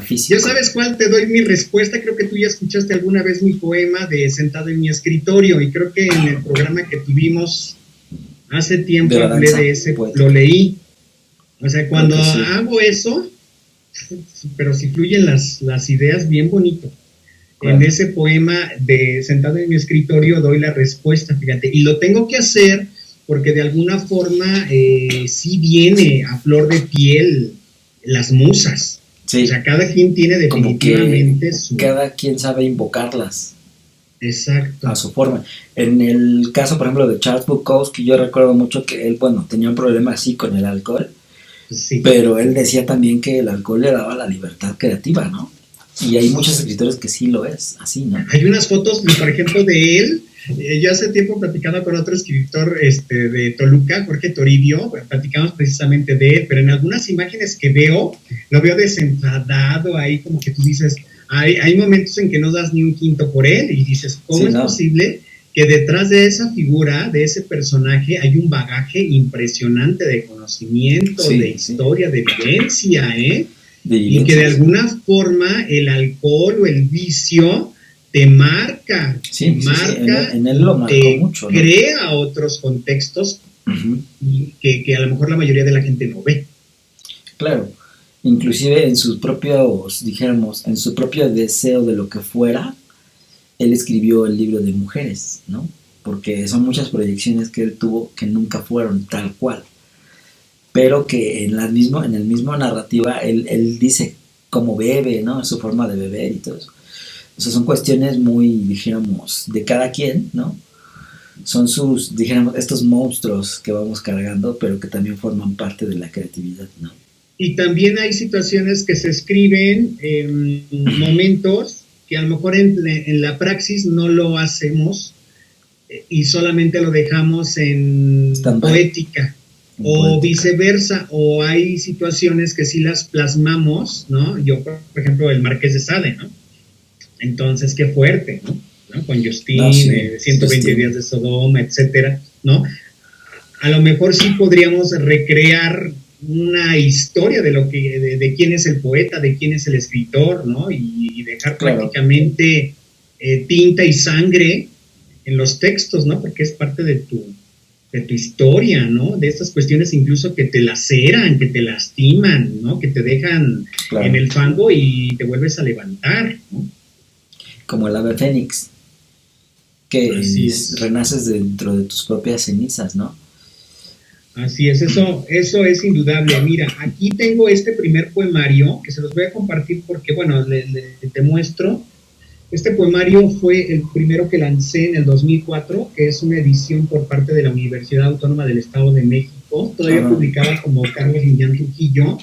físico. ¿Ya sabes cuál te doy mi respuesta? Creo que tú ya escuchaste alguna vez mi poema de Sentado en mi escritorio, y creo que en el programa que tuvimos hace tiempo hablé de ese, lo leí. O sea, cuando sí hago eso, pero si fluyen las ideas bien bonito. Claro. En ese poema de Sentado en mi escritorio doy la respuesta, fíjate, y lo tengo que hacer porque de alguna forma sí viene a flor de piel las musas. Sí. O sea, cada quien tiene definitivamente cada quien sabe invocarlas. Exacto. A su forma. En el caso, por ejemplo, de Charles Bukowski, yo recuerdo mucho que él, tenía un problema así con el alcohol, sí. Pero él decía también que el alcohol le daba la libertad creativa, ¿no? Y hay muchos escritores que sí lo es, así, ¿no? Hay unas fotos, por ejemplo, de él. Yo hace tiempo platicando con otro escritor de Toluca, Jorge Toribio, platicamos precisamente de él, pero en algunas imágenes que lo veo desenfadado, ahí como que tú dices, hay momentos en que no das ni un quinto por él, y dices, ¿cómo es posible que detrás de esa figura, de ese personaje, hay un bagaje impresionante de conocimiento, de historia, de vivencia, y que de alguna forma el alcohol o el vicio te marca, en él lo marcó mucho, ¿no? Crea otros contextos que a lo mejor la mayoría de la gente no ve. Claro, inclusive en sus propios, dijéramos, en su propio deseo de lo que fuera, él escribió el libro de Mujeres, ¿no? Porque son muchas proyecciones que él tuvo que nunca fueron tal cual, pero que en el mismo narrativa él dice cómo bebe, ¿no? Su forma de beber y todo eso. O sea, son cuestiones muy, dijéramos, de cada quien, ¿no? Son dijéramos, estos monstruos que vamos cargando, pero que también forman parte de la creatividad, ¿no? Y también hay situaciones que se escriben en momentos que a lo mejor en la praxis no lo hacemos y solamente lo dejamos en poética. O viceversa, o hay situaciones que sí las plasmamos, ¿no? Yo, por ejemplo, el Marqués de Sade, ¿no? Entonces, qué fuerte, ¿no? Con Justin, 120 días de Sodoma, etcétera, ¿no? A lo mejor sí podríamos recrear una historia de quién es el poeta, de quién es el escritor, ¿no? Y dejar prácticamente tinta y sangre en los textos, ¿no? Porque es parte de tu historia, ¿no? De estas cuestiones incluso que te laceran, que te lastiman, ¿no? Que te dejan en el fango y te vuelves a levantar, ¿no? Como el ave fénix, que renaces dentro de tus propias cenizas, ¿no? Así es, eso es indudable. Mira, aquí tengo este primer poemario que se los voy a compartir porque, bueno, te muestro. Este poemario fue el primero que lancé en el 2004, que es una edición por parte de la Universidad Autónoma del Estado de México, todavía publicada como Carlos Millán Trujillo,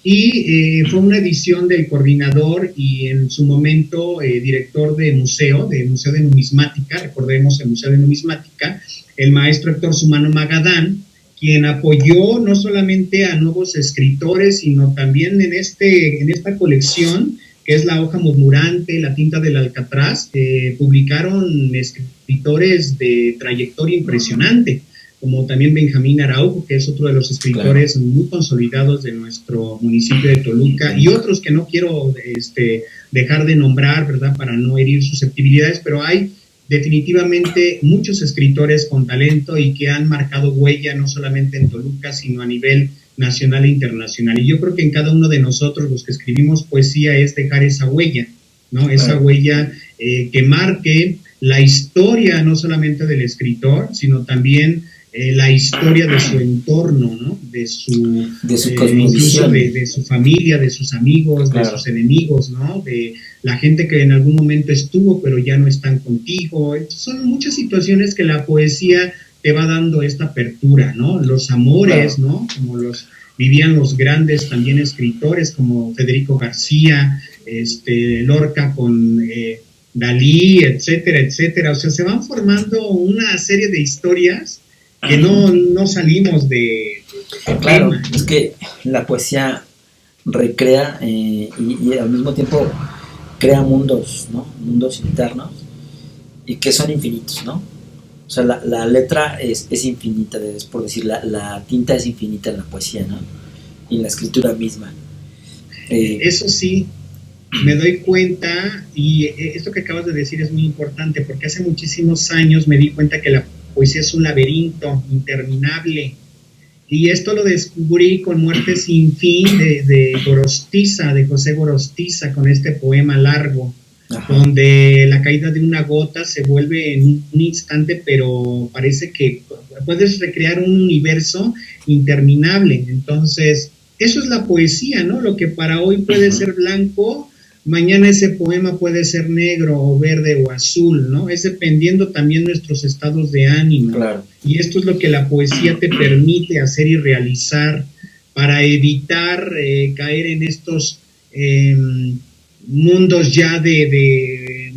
y fue una edición del coordinador y en su momento director de Museo de Numismática, recordemos el Museo de Numismática, el maestro Héctor Sumano Magadán, quien apoyó no solamente a nuevos escritores, sino también en esta colección, que es La Hoja Murmurante, La Tinta del Alcatraz, publicaron escritores de trayectoria impresionante, como también Benjamín Araujo, que es otro de los escritores muy consolidados de nuestro municipio de Toluca, y otros que no quiero dejar de nombrar, ¿verdad?, para no herir susceptibilidades, pero hay definitivamente muchos escritores con talento y que han marcado huella no solamente en Toluca, sino a nivel nacional e internacional. Y yo creo que en cada uno de nosotros, los que escribimos poesía, es dejar esa huella, ¿no? Esa huella que marque la historia no solamente del escritor, sino también la historia de su entorno, ¿no? De su incluso de su familia, de sus amigos, de sus enemigos, ¿no? De la gente que en algún momento estuvo pero ya no están contigo. Son muchas situaciones que la poesía te va dando esta apertura, ¿no? Los amores, ¿no? Como los vivían los grandes también escritores como Federico García, Lorca con Dalí, etcétera, etcétera. O sea, se van formando una serie de historias que no salimos de claro, tema. Es que la poesía recrea y al mismo tiempo crea mundos, ¿no? Mundos internos y que son infinitos, ¿no? O sea, la letra es infinita, es por decir, la tinta es infinita en la poesía, ¿no? Y en la escritura misma. Eso sí, me doy cuenta, y esto que acabas de decir es muy importante, porque hace muchísimos años me di cuenta que la poesía es un laberinto interminable, y esto lo descubrí con Muerte sin fin de Gorostiza, de José Gorostiza, con este poema largo, donde la caída de una gota se vuelve en un instante, pero parece que puedes recrear un universo interminable. Entonces, eso es la poesía, ¿no? Lo que para hoy puede ser blanco, mañana ese poema puede ser negro o verde o azul, ¿no? Es dependiendo también nuestros estados de ánimo. Claro. Y esto es lo que la poesía te permite hacer y realizar para evitar caer en estos mundos ya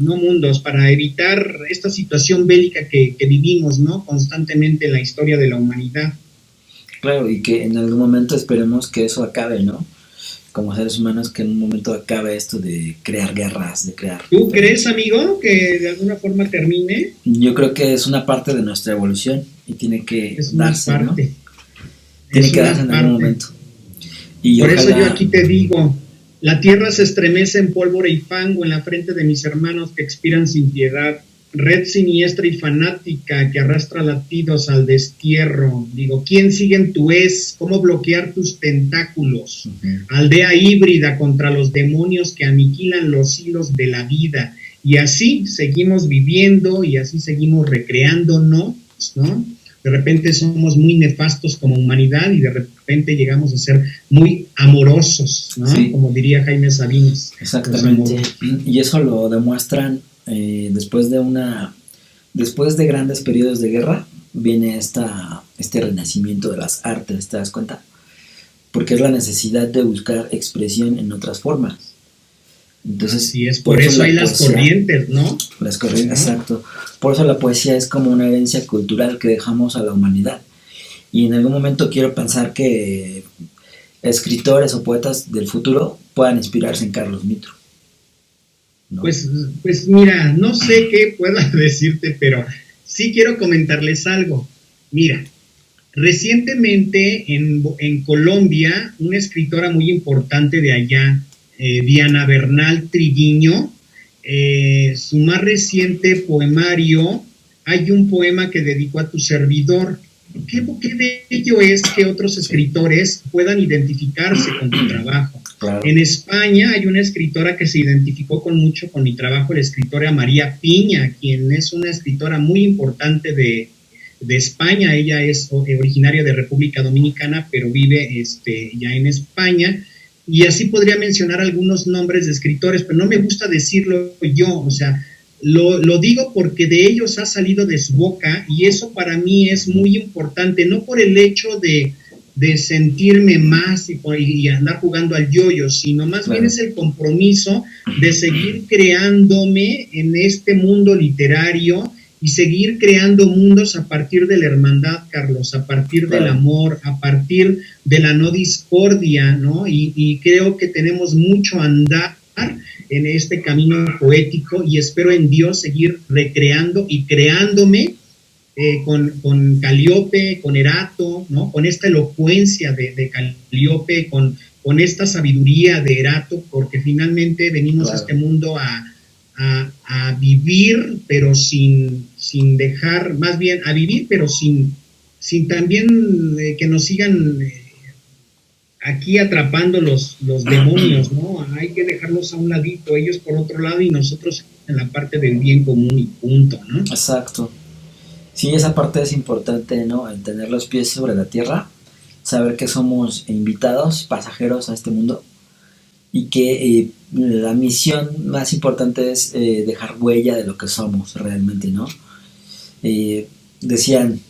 no mundos, para evitar esta situación bélica que vivimos, ¿no? Constantemente en la historia de la humanidad. Claro, y que en algún momento esperemos que eso acabe, ¿no? Como seres humanos, que en un momento acabe esto de crear guerras, de crear... ¿Tú crees, amigo, que de alguna forma termine? Yo creo que es una parte de nuestra evolución y tiene que darse, ¿no? Tiene que darse en algún momento. Y por eso yo aquí te digo, la tierra se estremece en pólvora y fango en la frente de mis hermanos que expiran sin piedad. Red siniestra y fanática que arrastra latidos al destierro. Digo, ¿quién sigue en tu ¿Cómo bloquear tus tentáculos? Aldea híbrida contra los demonios que aniquilan los hilos de la vida. Y así seguimos viviendo y así seguimos recreándonos, ¿no? De repente somos muy nefastos como humanidad y de repente llegamos a ser muy amorosos, ¿no? Sí. Como diría Jaime Sabines. Exactamente. Y eso lo demuestran después de grandes periodos de guerra, viene este renacimiento de las artes, ¿te das cuenta? Porque es la necesidad de buscar expresión en otras formas. Entonces, sí, es por eso hay las corrientes, ¿no? Las corrientes, ¿no? Exacto. Por eso la poesía es como una herencia cultural que dejamos a la humanidad. Y en algún momento quiero pensar que escritores o poetas del futuro puedan inspirarse en Carlos Mitro, ¿no? Pues mira, no sé qué pueda decirte, pero sí quiero comentarles algo. Mira, recientemente en Colombia, una escritora muy importante de allá, Diana Bernal Triviño, su más reciente poemario, hay un poema que dedicó a tu servidor. Qué bello es que otros escritores puedan identificarse con tu trabajo. Claro. En España hay una escritora que se identificó mucho con mi trabajo, la escritora María Piña, quien es una escritora muy importante de España. Ella es originaria de República Dominicana, pero vive ya en España. y así podría mencionar algunos nombres de escritores, pero no me gusta decirlo yo, o sea, lo digo porque de ellos ha salido de su boca y eso para mí es muy importante, no por el hecho de sentirme más y andar jugando al yo-yo, sino más bien es el compromiso de seguir creándome en este mundo literario y seguir creando mundos a partir de la hermandad, Carlos, a partir del amor, a partir de la no discordia, ¿no? Y creo que tenemos mucho a andar en este camino poético y espero en Dios seguir recreando y creándome con Calíope, con Erato, ¿no? Con esta elocuencia de Calíope, con esta sabiduría de Erato, porque finalmente venimos a este mundo a vivir, pero sin dejar, más bien a vivir, pero sin también que nos sigan aquí atrapando los demonios, ¿no? Hay que dejarlos a un ladito, ellos por otro lado y nosotros en la parte del bien común y punto, ¿no? Exacto. Sí, esa parte es importante, ¿no? El tener los pies sobre la tierra, saber que somos invitados, pasajeros a este mundo y que la misión más importante es dejar huella de lo que somos realmente, ¿no? Decían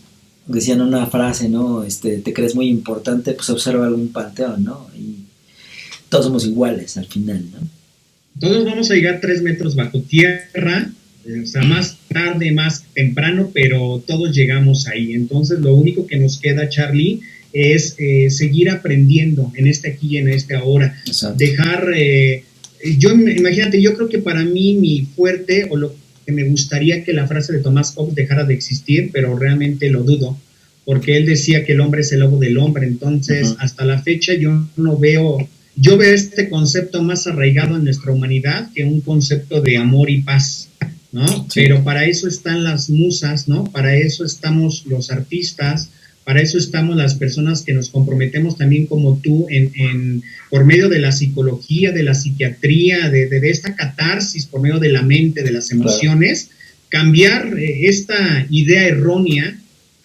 una frase, ¿no? Te crees muy importante, pues observa algún panteón, ¿no? Y todos somos iguales al final, ¿no? Todos vamos a llegar 3 metros bajo tierra, o sea, más tarde, más temprano, pero todos llegamos ahí. Entonces, lo único que nos queda, Charlie, es seguir aprendiendo en este aquí y en este ahora. Exacto. Dejar, imagínate, yo creo que para mí mi fuerte, o lo que me gustaría que la frase de Thomas Hobbes dejara de existir, pero realmente lo dudo, porque él decía que el hombre es el lobo del hombre. Entonces, hasta la fecha yo veo este concepto más arraigado en nuestra humanidad que un concepto de amor y paz, ¿no? Sí. Pero para eso están las musas, ¿no? Para eso estamos los artistas, para eso estamos las personas que nos comprometemos también como tú por medio de la psicología, de la psiquiatría, de esta catarsis por medio de la mente, de las emociones, cambiar esta idea errónea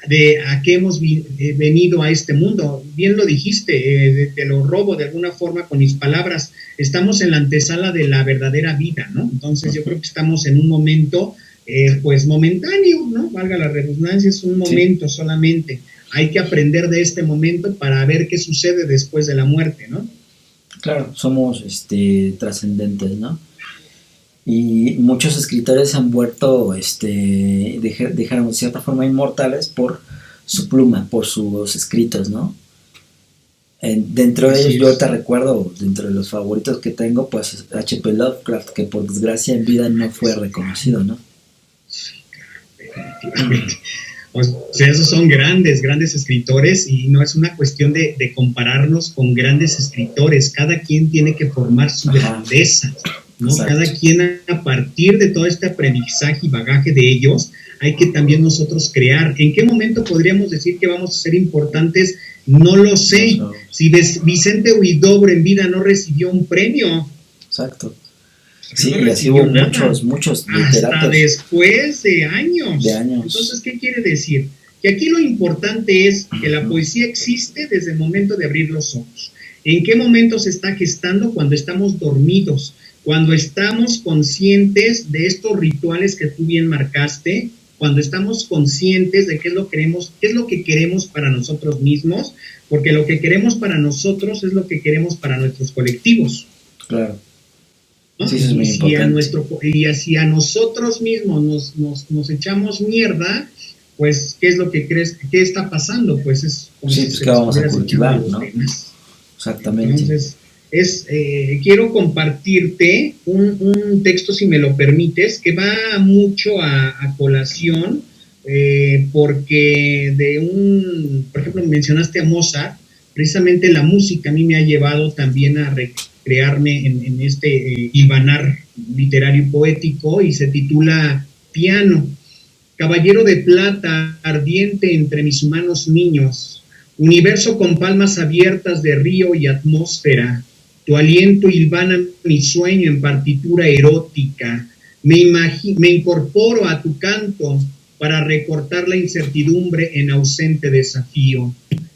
de a qué hemos venido a este mundo. Bien lo dijiste, te lo robo de alguna forma con mis palabras, estamos en la antesala de la verdadera vida, ¿no? Entonces yo creo que estamos en un momento pues momentáneo, ¿no? Valga la redundancia, es un momento solamente. Hay que aprender de este momento para ver qué sucede después de la muerte, ¿no? Claro, somos trascendentes, ¿no? Y muchos escritores han vuelto, dejaron de cierta forma inmortales por su pluma, por sus escritos, ¿no? Dentro de ellos, yo ahorita recuerdo, dentro de los favoritos que tengo, pues H.P. Lovecraft, que por desgracia en vida no fue reconocido, ¿no? Sí, claro, definitivamente. O sea, esos son grandes escritores y no es una cuestión de compararnos con grandes escritores. Cada quien tiene que formar su grandeza, ¿no? Exacto. Cada quien a partir de todo este aprendizaje y bagaje de ellos, hay que también nosotros crear. ¿En qué momento podríamos decir que vamos a ser importantes? No lo sé. No. Si Vicente Huidobro en vida no recibió un premio. Exacto. Sí, y así hubo muchos literatos. Hasta después de años. Entonces, ¿qué quiere decir? Que aquí lo importante es que la poesía existe desde el momento de abrir los ojos. ¿En qué momento se está gestando? Cuando estamos dormidos, cuando estamos conscientes de estos rituales que tú bien marcaste, cuando estamos conscientes de qué es lo que queremos para nosotros mismos, porque lo que queremos para nosotros es lo que queremos para nuestros colectivos. Claro. ¿No? Sí, eso es muy importante. Y si a nosotros mismos nos echamos mierda, pues, ¿qué es lo que crees? ¿Qué está pasando? Pues es como sí, pues que vamos a cultivar, ¿no? Exactamente. Entonces, quiero compartirte un texto, si me lo permites, que va mucho a colación, porque por ejemplo, mencionaste a Mozart, precisamente la música a mí me ha llevado también a crearme en este hilvanar literario y poético, y se titula Piano. Caballero de plata, ardiente entre mis humanos niños, universo con palmas abiertas de río y atmósfera, tu aliento hilvana mi sueño en partitura erótica, me incorporo a tu canto para recortar la incertidumbre en ausente desafío,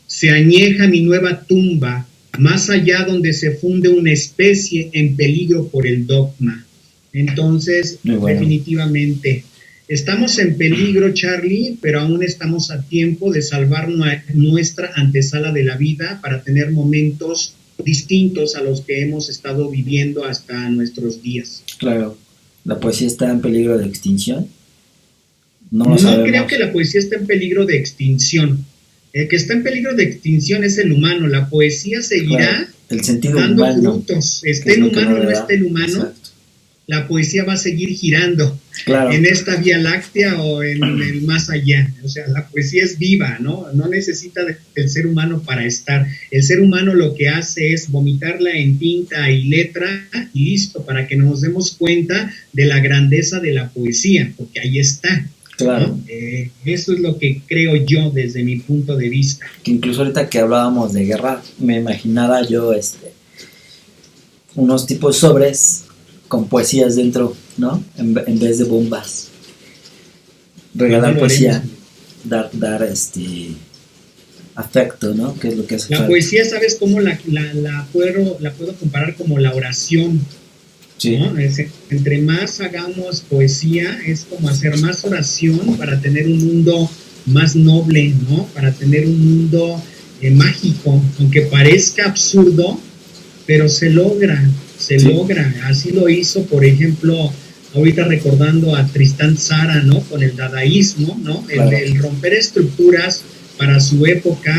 se añeja mi nueva tumba más allá donde se funde una especie en peligro por el dogma. Entonces, bueno, definitivamente, estamos en peligro, Charlie, pero aún estamos a tiempo de salvar nuestra antesala de la vida para tener momentos distintos a los que hemos estado viviendo hasta nuestros días. Claro, ¿la poesía está en peligro de extinción? No creo que la poesía esté en peligro de extinción. El que está en peligro de extinción es el humano. La poesía seguirá, claro, el sentido dando humano, frutos. Esté el humano o no esté el humano, exacto, la poesía va a seguir girando, claro, en esta Vía Láctea o en el más allá. O sea, la poesía es viva, ¿no? No necesita del ser humano para estar. El ser humano lo que hace es vomitarla en tinta y letra y listo, para que nos demos cuenta de la grandeza de la poesía, porque ahí está. Claro. ¿No? Eso es lo que creo yo desde mi punto de vista. Que incluso ahorita que hablábamos de guerra, me imaginaba yo unos tipos sobres con poesías dentro, ¿no? En vez de bombas. Regalar poesía, dar afecto, ¿no? Que es lo que hace la falta. Poesía, ¿sabes cómo la puedo comparar como la oración? Sí. ¿No? Entre más hagamos poesía, es como hacer más oración para tener un mundo más noble, ¿no? Para tener un mundo mágico, aunque parezca absurdo, pero se logra. Así lo hizo, por ejemplo, ahorita recordando a Tristán Tzara, ¿no? Con el dadaísmo, ¿no? Claro. El romper estructuras para su época,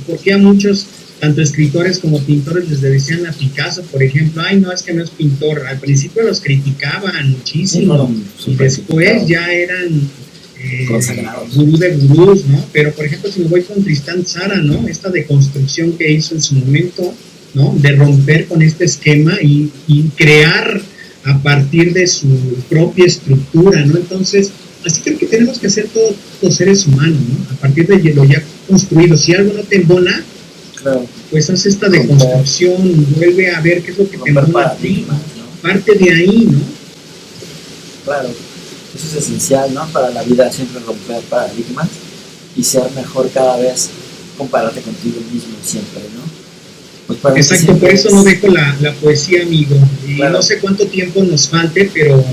porque a muchos, tanto escritores como pintores, les decían a Picasso, por ejemplo, ay, no, es que no es pintor. Al principio los criticaban muchísimo, sí, y después ya eran gurú de gurús, ¿no? Pero, por ejemplo, si me voy con Tristán Tzara, ¿no? Esta deconstrucción que hizo en su momento, ¿no? De romper con este esquema y crear a partir de su propia estructura, ¿no? Entonces, así creo que tenemos que hacer todos los seres humanos, ¿no? A partir de lo ya construido. Si algo no te embona, claro, pues haz esta deconstrucción, vuelve a ver qué es lo que te embona a ti, ¿no? Parte de ahí, ¿no? Claro, eso es esencial, ¿no? Para la vida, siempre romper paradigmas y ser mejor cada vez, compararte contigo mismo siempre, ¿no? Pues exacto, por eso no dejo la poesía, amigo. Y claro, no sé cuánto tiempo nos falte, pero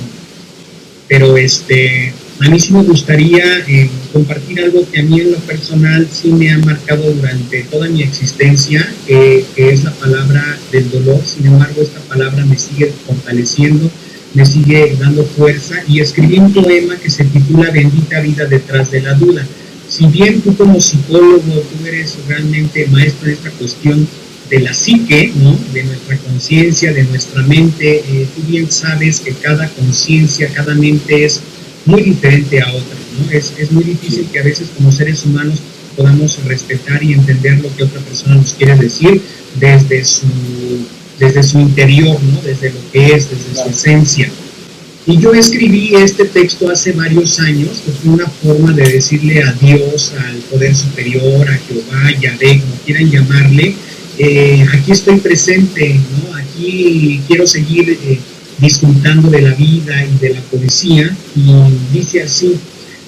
a mí sí me gustaría compartir algo que a mí en lo personal sí me ha marcado durante toda mi existencia, que es la palabra del dolor. Sin embargo, esta palabra me sigue fortaleciendo, me sigue dando fuerza, y escribí un poema que se titula Bendita vida detrás de la duda. Si bien tú como psicólogo, tú eres realmente maestro en esta cuestión de la psique, ¿no? De nuestra conciencia, de nuestra mente, tú bien sabes que cada conciencia, cada mente es muy diferente a otra, ¿no? Es muy difícil que a veces como seres humanos podamos respetar y entender lo que otra persona nos quiere decir desde su interior, ¿no? Desde lo que es, desde su esencia. Y yo escribí este texto hace varios años, que fue una forma de decirle adiós al poder superior, a Jehová, Yahvé, como quieran llamarle. Aquí estoy presente, ¿no? Aquí quiero seguir disfrutando de la vida y de la poesía, y dice así: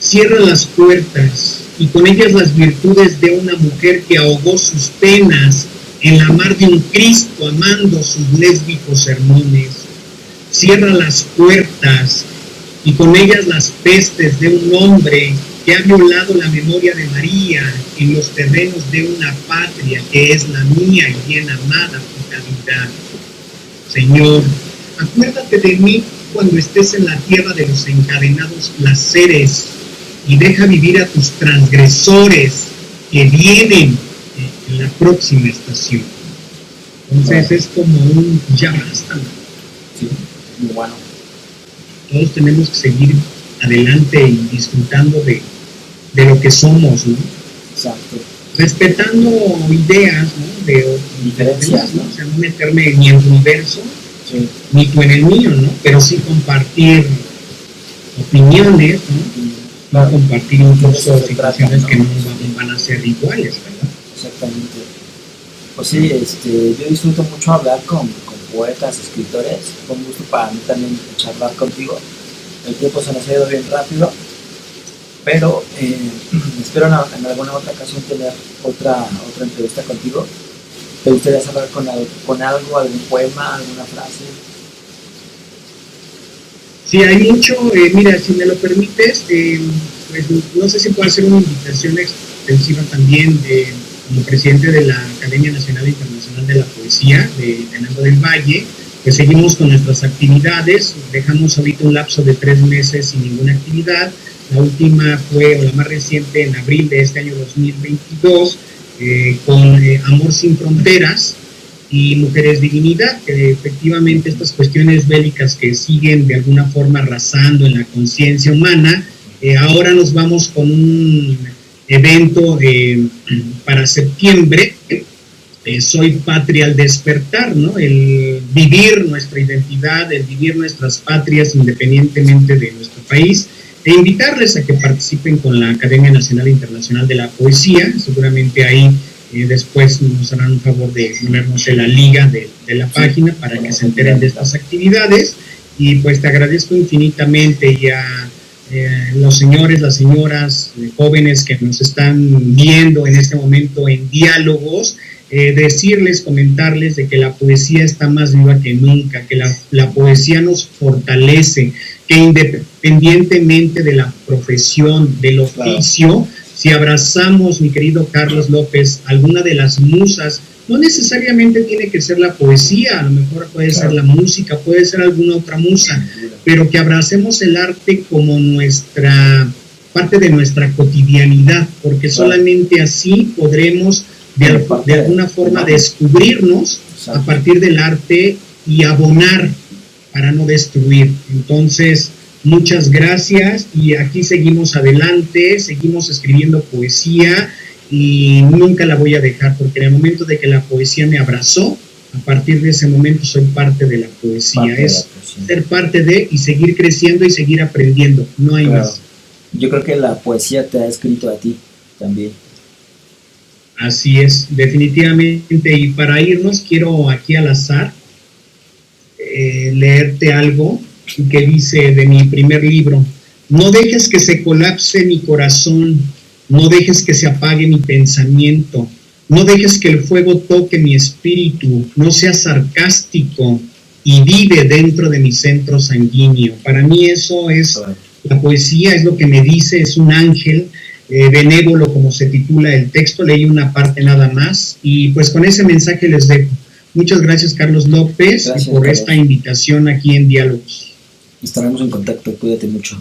cierra las puertas y con ellas las virtudes de una mujer que ahogó sus penas en la mar de un Cristo amando sus lésbicos sermones. Cierra las puertas y con ellas las pestes de un hombre que ha violado la memoria de María en los terrenos de una patria que es la mía y bien amada Navidad. Señor, acuérdate de mí cuando estés en la tierra de los encadenados placeres y deja vivir a tus transgresores que vienen en la próxima estación. Entonces es como un ya basta. Sí, muy bueno. Todos tenemos que seguir adelante y disfrutando de lo que somos, ¿no? Exacto. Respetando ideas, ¿no? De diferencias, ¿no? O sea, no meterme ni en tu universo, sí, ni tú en el mío, ¿no? Pero sí compartir opiniones, ¿no? Claro. Compartir incluso situaciones, ¿no? Que no van a ser iguales, ¿verdad? Exactamente. Pues sí, yo disfruto mucho hablar con poetas, escritores. Fue un gusto para mí también charlar contigo. El tiempo se nos ha ido bien rápido, pero espero en alguna otra ocasión tener otra entrevista contigo ¿Te gustaría cerrar con algo, algún poema, alguna frase? Sí, hay mucho. Mira, si me lo permites, pues no sé si puedo hacer una invitación extensiva también como presidente de la Academia Nacional e Internacional de la Poesía de Fernando del Valle. Pues seguimos con nuestras actividades, dejamos ahorita un lapso de 3 meses sin ninguna actividad. La última fue, o la más reciente, en abril de este año 2022, con Amor sin Fronteras y Mujeres Dignidad, que efectivamente estas cuestiones bélicas que siguen de alguna forma arrasando en la conciencia humana, ahora nos vamos con un evento para septiembre, Soy Patria al Despertar, ¿no? El vivir nuestra identidad, el vivir nuestras patrias independientemente de nuestro país, e invitarles a que participen con la Academia Nacional e Internacional de la Poesía. Seguramente ahí después nos harán un favor de ponernos en la liga de la página para que se enteren de estas actividades. Y pues te agradezco infinitamente, y a los señores, las señoras, jóvenes que nos están viendo en este momento en Diálogos, decirles, comentarles de que la poesía está más viva que nunca, que la poesía nos fortalece, que independientemente de la profesión, del oficio, si abrazamos, mi querido Carlos López, alguna de las musas, no necesariamente tiene que ser la poesía, a lo mejor puede ser la música, puede ser alguna otra musa, pero que abracemos el arte como nuestra parte de nuestra cotidianidad, porque solamente así podremos de alguna forma descubrirnos a partir del arte y abonar para no destruir. Entonces, muchas gracias, y aquí seguimos adelante, seguimos escribiendo poesía y nunca la voy a dejar, porque en el momento de que la poesía me abrazó, a partir de ese momento soy parte de la poesía. Es ser parte de y seguir creciendo y seguir aprendiendo, no hay más. Yo creo que la poesía te ha escrito a ti también. Así es, definitivamente. Y para irnos, quiero aquí al azar leerte algo que dice de mi primer libro: no dejes que se colapse mi corazón, no dejes que se apague mi pensamiento, no dejes que el fuego toque mi espíritu, no seas sarcástico y vive dentro de mi centro sanguíneo. Para mí eso es la poesía, es lo que me dice, es un ángel benévolo, como se titula el texto. Leí una parte nada más, y pues con ese mensaje les dejo. Muchas gracias, Carlos López, por esta invitación aquí en Diálogos. Estaremos en contacto, cuídate mucho.